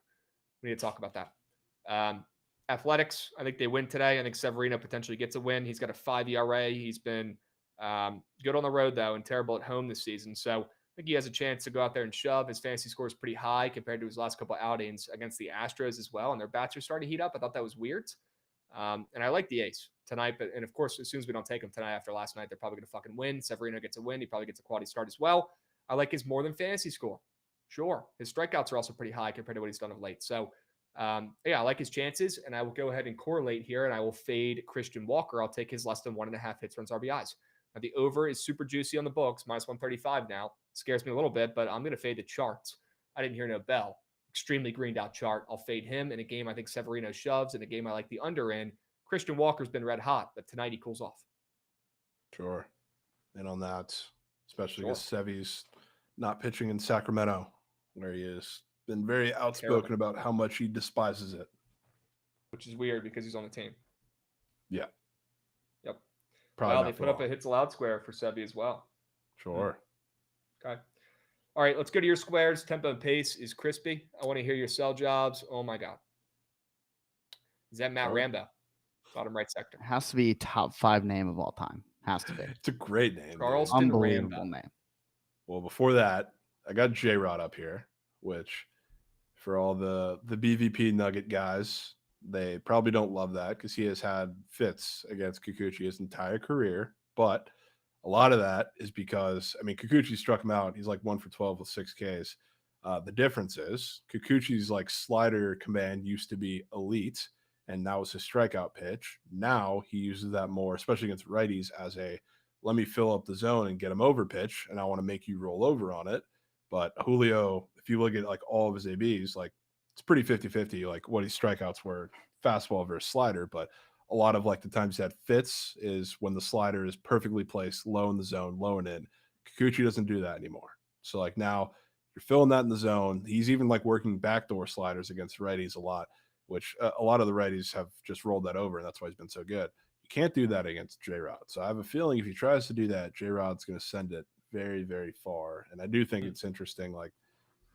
Speaker 2: We need to talk about that. Athletics, I think they win today. I think Severino potentially gets a win. He's got a 5 ERA. He's been good on the road, though, and terrible at home this season. So I think he has a chance to go out there and shove. His fantasy score is pretty high compared to his last couple of outings against the Astros as well. And their bats are starting to heat up. I thought that was weird. And I like the A's tonight. And of course, as soon as we don't take them tonight after last night, they're probably going to fucking win. Severino gets a win. He probably gets a quality start as well. I like his more than fantasy score. Sure. His strikeouts are also pretty high compared to what he's done of late. So, I like his chances, and I will go ahead and correlate here, and I will fade Christian Walker. I'll take his less than 1.5 hits, runs, RBIs. Now, the over is super juicy on the books, minus 135 now. Scares me a little bit, but I'm going to fade the charts. I didn't hear no bell. Extremely greened out chart. I'll fade him in a game I think Severino shoves, in a game I like the under in. Christian Walker's been red hot, but tonight he cools off.
Speaker 3: Sure. And on that, especially because Sevy's not pitching in Sacramento, where he has been very outspoken about how much he despises it.
Speaker 2: Which is weird because he's on the team.
Speaker 3: Yeah.
Speaker 2: Yep.
Speaker 3: Probably
Speaker 2: they put up a hits allowed square for Sevy as well.
Speaker 3: Sure.
Speaker 2: Okay. All right, let's go to your squares. Tempo and pace is crispy. I want to hear your sell jobs. Oh, my God. Is that Matt Rambo? Bottom right sector.
Speaker 4: Has to be top 5 name of all time. Has to be.
Speaker 3: It's a great name.
Speaker 2: Charleston
Speaker 4: Unbelievable
Speaker 2: Rambo.
Speaker 4: name.
Speaker 3: Well, before that, I got J-Rod up here, which for all the BVP Nugget guys, they probably don't love that because he has had fits against Kikuchi his entire career. But a lot of that is because, Kikuchi struck him out. He's like 1 for 12 with 6 Ks. The difference is Kikuchi's like slider command used to be elite, and that was his strikeout pitch. Now he uses that more, especially against righties, as a let me fill up the zone and get him over pitch, and I want to make you roll over on it. But Julio, if you look at like all of his ABs, like it's pretty 50-50, like what his strikeouts were, fastball versus slider. But a lot of like the times that fits is when the slider is perfectly placed low in the zone, low and in. Kikuchi doesn't do that anymore. So like now you're filling that in the zone. He's even like working backdoor sliders against righties a lot, which a lot of the righties have just rolled that over, and that's why he's been so good. You can't do that against J-Rod. So I have a feeling if he tries to do that, J-Rod's going to send it very, very far. And I do think it's interesting, like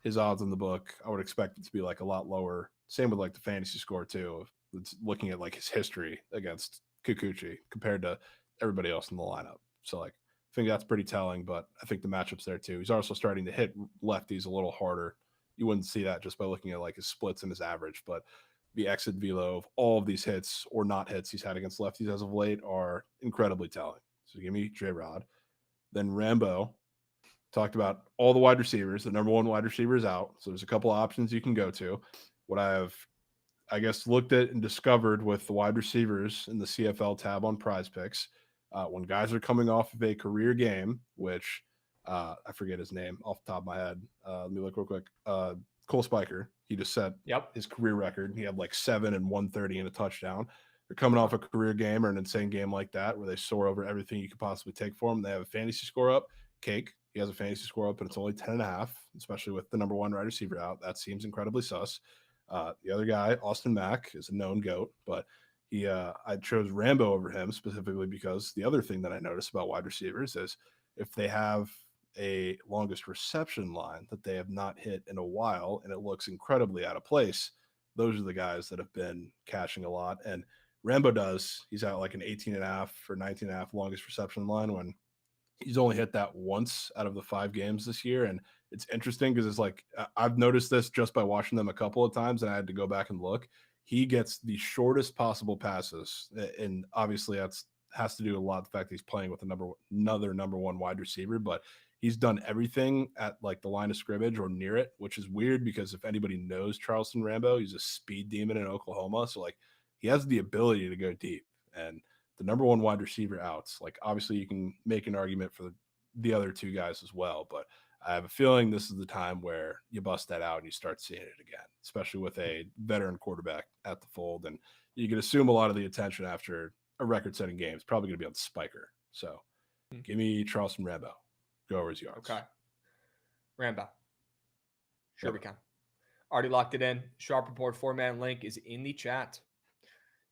Speaker 3: his odds in the book, I would expect it to be like a lot lower. Same with like the fantasy score too. It's looking at like his history against Kikuchi compared to everybody else in the lineup. So like, I think that's pretty telling, but I think the matchup's there too. He's also starting to hit lefties a little harder. You wouldn't see that just by looking at like his splits and his average, but the exit velo of all of these hits or not hits he's had against lefties as of late are incredibly telling. So give me J-Rod. Then Rambo talked about all the wide receivers. The number 1 wide receiver is out. So there's a couple of options you can go to. What I have, I guess, looked at and discovered with the wide receivers in the CFL tab on Prize Picks, when guys are coming off of a career game, which I forget his name off the top of my head. Let me look real quick. Cole Spiker. He just set his career record. He had like 7 and 130 and a touchdown. They're coming off a career game or an insane game like that where they soar over everything you could possibly take for them. They have a fantasy score up. Cake. He has a fantasy score up, and it's only 10.5, especially with the number 1 wide receiver out. That seems incredibly sus. The other guy, Austin Mack, is a known GOAT, but I chose Rambo over him specifically because the other thing that I noticed about wide receivers is if they have a longest reception line that they have not hit in a while and it looks incredibly out of place, those are the guys that have been cashing a lot. And Rambo does. He's at like an 18.5 or 19.5 longest reception line when he's only hit that once out of the 5 games this year. And it's interesting because it's like I've noticed this just by watching them a couple of times, and I had to go back and look. He gets the shortest possible passes, and obviously that's has to do a lot with the fact that he's playing with another number 1 wide receiver, but he's done everything at like the line of scrimmage or near it, which is weird because if anybody knows Charleston Rambo, he's a speed demon in Oklahoma. So like he has the ability to go deep, and the number 1 wide receiver outs, like obviously you can make an argument for the other 2 guys as well, but I have a feeling this is the time where you bust that out and you start seeing it again, especially with a veteran quarterback at the fold. And you can assume a lot of the attention after a record-setting game is probably going to be on Spiker. So give me Charleston Rambo. Go over his yards.
Speaker 2: Okay. Rambo. Sure we can. Already locked it in. Sharp Report 4-man link is in the chat.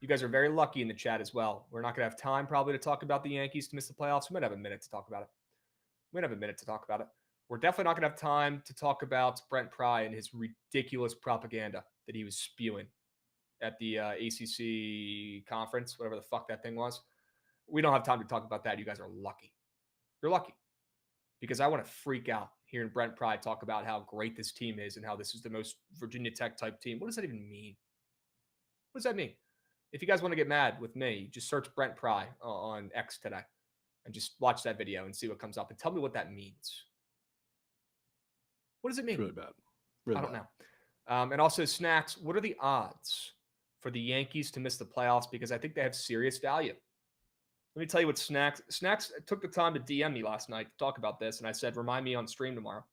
Speaker 2: You guys are very lucky in the chat as well. We're not going to have time probably to talk about the Yankees to miss the playoffs. We might have a minute to talk about it. we're definitely not going to have time to talk about Brent Pry and his ridiculous propaganda that he was spewing at the ACC conference, whatever the fuck that thing was. We don't have time to talk about that. You guys are lucky. You're lucky. Because I want to freak out hearing Brent Pry talk about how great this team is and how this is the most Virginia Tech type team. What does that even mean? What does that mean? If you guys want to get mad with me, just search Brent Pry on X today and just watch that video and see what comes up and tell me what that means. What does it mean?
Speaker 3: It's really bad. Really
Speaker 2: I don't
Speaker 3: bad.
Speaker 2: know. And also, Snacks, what are the odds for the Yankees to miss the playoffs? Because I think they have serious value. Let me tell you what Snacks took the time to DM me last night to talk about this, and I said, remind me on stream tomorrow.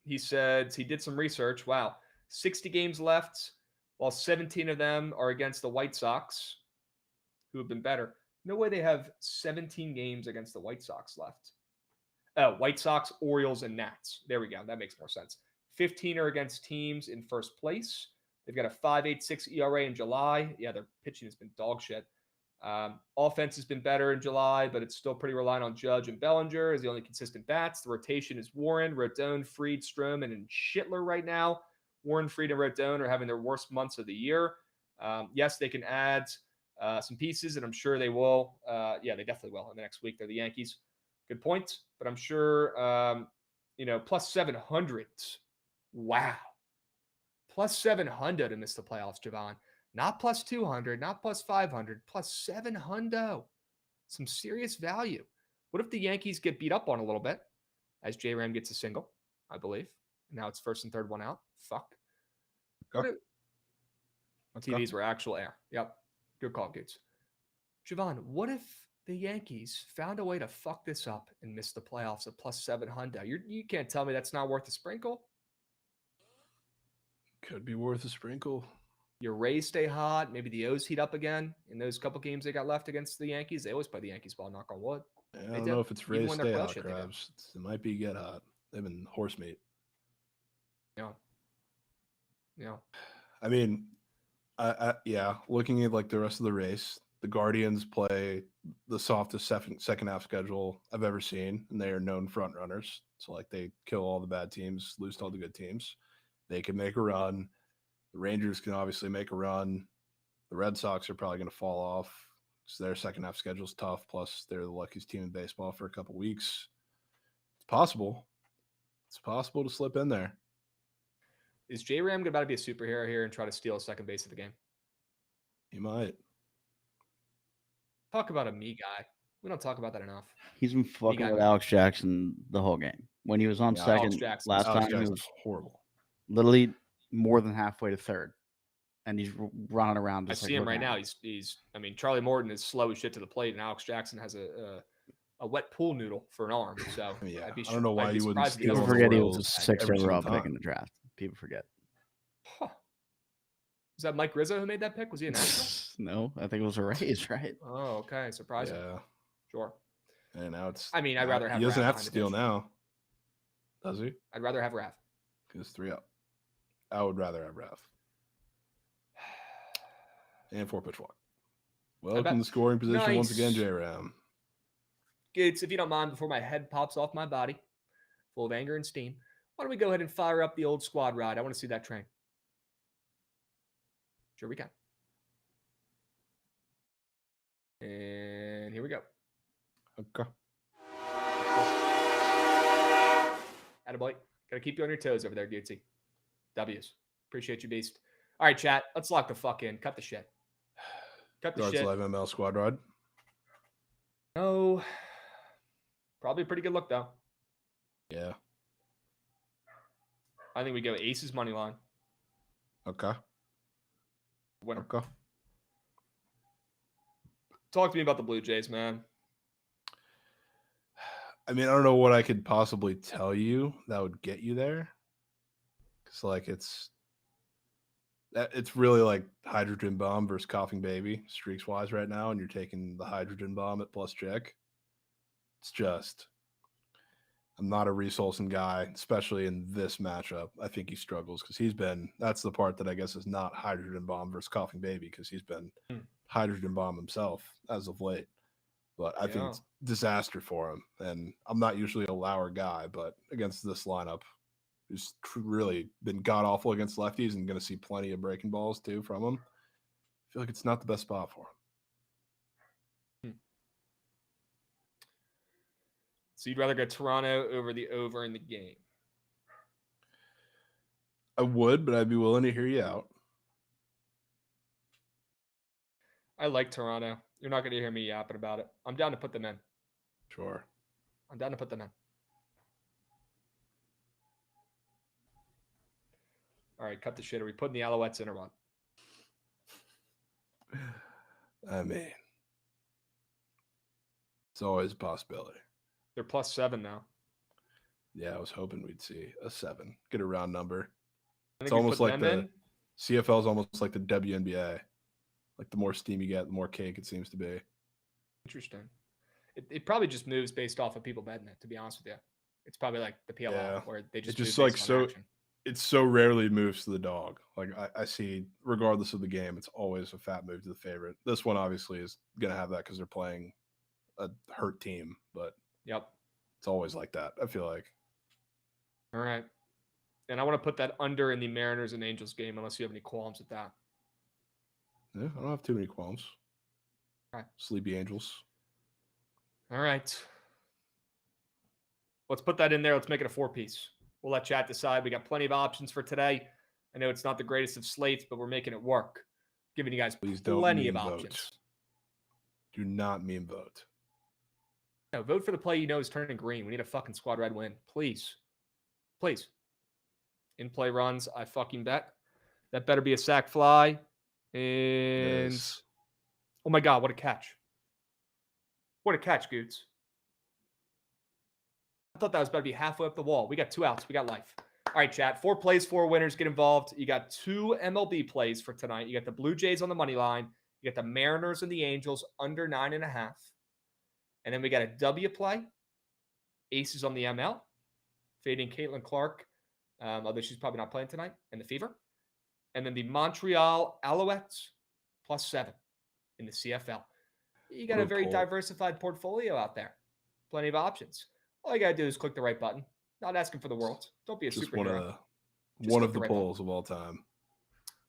Speaker 2: He said he did some research. Wow, 60 games left, while 17 of them are against the White Sox, who have been better. No way they have 17 games against the White Sox left. White Sox, Orioles, and Nats. There we go. That makes more sense. 15 are against teams in first place. They've got a 5.86 ERA in July. Yeah, their pitching has been dog shit. Offense has been better in July, but it's still pretty reliant on Judge and Bellinger as the only consistent bats. The rotation is Warren, Rodon, Fried, Stroman, and Schittler right now. Warren, Fried, and Rodon are having their worst months of the year. Yes, they can add some pieces, and I'm sure they will. Yeah, they definitely will in the next week. They're the Yankees. Good point. But I'm sure, plus 700. Wow. Plus 700 to miss the playoffs, Jovan. Not plus 200, not plus 500, plus 700. Some serious value. What if the Yankees get beat up on a little bit as J-Ram gets a single, I believe. Now it's first and third one out. Fuck.
Speaker 3: Okay.
Speaker 2: TVs were actual air. Yep. Good call, Goots. Jovan, what if the Yankees found a way to fuck this up and miss the playoffs at plus 700? You can't tell me that's not worth a sprinkle.
Speaker 3: Could be worth a sprinkle.
Speaker 2: Your Rays stay hot. Maybe the O's heat up again in those couple games they got left against the Yankees. They always play the Yankees ball, knock on wood.
Speaker 3: I don't know if it's Rays stay hot, Krabs. It might be get hot. They've been horse meat.
Speaker 2: Yeah.
Speaker 3: I mean, yeah, looking at like the rest of the race, the Guardians play the softest second half schedule I've ever seen, and they are known front runners. So like they kill all the bad teams, lose to all the good teams. They can make a run. The Rangers can obviously make a run. The Red Sox are probably going to fall off because their second half schedule is tough. Plus, they're the luckiest team in baseball for a couple weeks. It's possible. It's possible to slip in there.
Speaker 2: Is J-Ram about to be a superhero here and try to steal a second base of the game?
Speaker 3: He might.
Speaker 2: Talk about a me guy. We don't talk about that enough.
Speaker 4: He's been fucking with Alex Jackson the whole game. When he was on second last time, he was
Speaker 3: horrible.
Speaker 4: Literally more than halfway to third, and he's running around.
Speaker 2: I see him right now. He's. I mean, Charlie Morton is slow as shit to the plate, and Alex Jackson has a wet pool noodle for an arm. So
Speaker 3: yeah, I don't know why you wouldn't.
Speaker 4: People forget he was a 6th overall pick in the draft. People forget.
Speaker 2: Huh. Was that Mike Rizzo who made that pick? Was he a national?
Speaker 4: No, I think it was a Rays, right?
Speaker 2: Oh, okay. Surprising.
Speaker 3: Yeah.
Speaker 2: Sure.
Speaker 3: And now it's.
Speaker 2: I mean, I'd rather have.
Speaker 3: He doesn't have to steal now, does he?
Speaker 2: I'd rather have Raph.
Speaker 3: He's 3 up. I would rather have Raph. And 4-pitch walk. Welcome to scoring position once again, J-Ram.
Speaker 2: Gates, if you don't mind, before my head pops off my body, full of anger and steam, why don't we go ahead and fire up the old squad ride? I want to see that train. Sure we can. And here we go.
Speaker 3: Okay.
Speaker 2: Attaboy. Got to keep you on your toes over there, Gootsy. W's. Appreciate you, beast. All right, chat. Let's lock the fuck in. Cut the shit. Cut the shit.
Speaker 3: Live ML squad ride.
Speaker 2: No. Probably a pretty good look, though.
Speaker 3: Yeah.
Speaker 2: I think we go Aces money line.
Speaker 3: Okay.
Speaker 2: Winner.
Speaker 3: Okay.
Speaker 2: Talk to me about the Blue Jays, man.
Speaker 3: I mean, I don't know what I could possibly tell you that would get you there. Because, like, it's really like hydrogen bomb versus coughing baby streaks-wise right now, and you're taking the hydrogen bomb at plus check. It's just, I'm not a Reese Olson guy, especially in this matchup. I think he struggles because that's the part that I guess is not hydrogen bomb versus coughing baby because he's been hydrogen bomb himself as of late. but I think it's disaster for him. And I'm not usually a Lauer guy, but against this lineup, who's really been god-awful against lefties and going to see plenty of breaking balls, too, from him, I feel like it's not the best spot for him.
Speaker 2: So you'd rather go Toronto over the over in the game?
Speaker 3: I would, but I'd be willing to hear you out.
Speaker 2: I like Toronto. You're not going to hear me yapping about it. I'm down to put them in.
Speaker 3: Sure.
Speaker 2: I'm down to put them in. All right, cut the shit. Are we putting the Alouettes in or what?
Speaker 3: I mean, it's always a possibility.
Speaker 2: They're +7 now.
Speaker 3: Yeah, I was hoping we'd see a 7. Get a round number.
Speaker 2: It's
Speaker 3: almost like the CFL is almost like the WNBA. Like the more steam you get, the more cake it seems to be.
Speaker 2: Interesting. It probably just moves based off of people betting it, to be honest with you. It's probably like the PLL where they just
Speaker 3: it's just
Speaker 2: move
Speaker 3: like
Speaker 2: based
Speaker 3: so
Speaker 2: on action.
Speaker 3: It so rarely moves to the dog. Like I see, regardless of the game, it's always a fat move to the favorite. This one obviously is going to have that because they're playing a hurt team, but it's always like that, I feel like.
Speaker 2: All right. And I want to put that under in the Mariners and Angels game unless you have any qualms with that.
Speaker 3: Yeah, I don't have too many qualms.
Speaker 2: All right.
Speaker 3: Sleepy Angels.
Speaker 2: All right. Let's put that in there. Let's make it a 4-piece. We'll let chat decide. We got plenty of options for today. I know it's not the greatest of slates, but we're making it work. Giving you guys plenty of options.
Speaker 3: Do not meme vote.
Speaker 2: No, vote for the play you know is turning green. We need a fucking squad red win. Please. Please. In-play runs, I fucking bet. That better be a sack fly. And
Speaker 3: Yes.
Speaker 2: Oh my God, what a catch. What a catch, Goots. I thought that was about to be halfway up the wall. We got 2 outs. We got life. All right, chat. 4 plays, 4 winners. Get involved. You got 2 MLB plays for tonight. You got the Blue Jays on the money line. You got the Mariners and the Angels under 9.5. And then we got a W play. Aces on the ML. Fading Caitlin Clark, although she's probably not playing tonight, and the Fever. And then the Montreal Alouettes +7 in the CFL. You got a very diversified portfolio out there. Plenty of options. All you got to do is click the right button. Not asking for the world. Don't be a superhero.
Speaker 3: One of the polls of all time.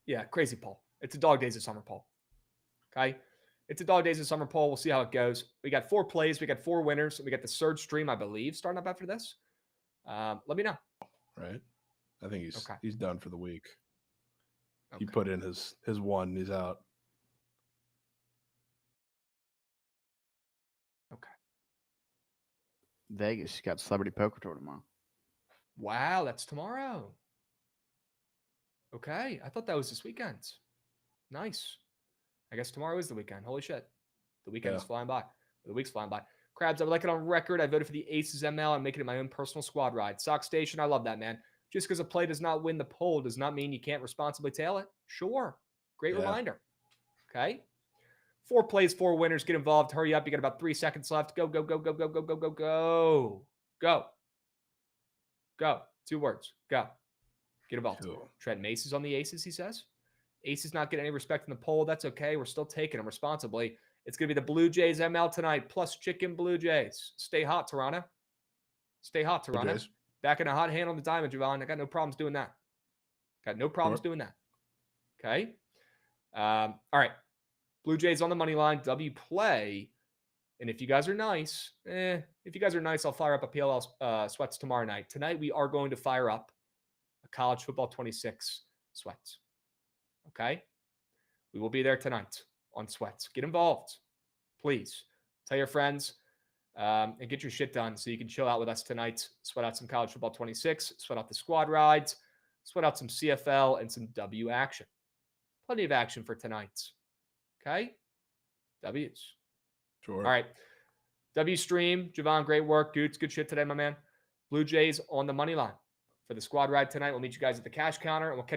Speaker 2: Yeah, crazy poll. It's a Dog Days of Summer poll. Okay? It's a Dog Days of Summer poll. We'll see how it goes. We got 4 plays. We got 4 winners. We got the Surge stream, I believe, starting up after this. Let me know.
Speaker 3: Right? I think he's done for the week. Okay. He put in his 1. He's out.
Speaker 2: Okay.
Speaker 4: Vegas got Celebrity Poker Tour tomorrow.
Speaker 2: Wow, that's tomorrow. Okay. I thought that was this weekend. Nice. I guess tomorrow is the weekend. Holy shit. The weekend is flying by. The week's flying by. Krabs, I would like it on record. I voted for the Aces ML. I'm making it my own personal squad ride. Sock Station, I love that, man. Just because a play does not win the poll does not mean you can't responsibly tail it. Sure. Great reminder. Okay. 4 plays, 4 winners. Get involved. Hurry up. You got about 3 seconds left. Go, go, go, go, go, go, go, go, go. Go. Go. 2 words. Go. Get involved.
Speaker 3: Cool.
Speaker 2: Trent Mace is on the Aces, he says. Aces not getting any respect in the poll. That's okay. We're still taking them responsibly. It's going to be the Blue Jays ML tonight, plus Chicken Blue Jays. Stay hot, Toronto. Stay hot, Toronto. Back in a hot hand on the diamond, Jovan. I got no problems doing that. Got no problems doing that. Okay. All right. Blue Jays on the money line. W play. And if you guys are nice, I'll fire up a PLL sweats tomorrow night. Tonight, we are going to fire up a college football 26 sweats. Okay. We will be there tonight on sweats. Get involved. Please. Tell your friends. And get your shit done so you can chill out with us tonight. Sweat out some college football 26, sweat out the squad rides, sweat out some CFL and some W action. Plenty of action for tonight. Okay? W's.
Speaker 3: Sure.
Speaker 2: All right. W stream. Jovan, great work. Goots, good shit today, my man. Blue Jays on the money line for the squad ride tonight. We'll meet you guys at the cash counter and we'll catch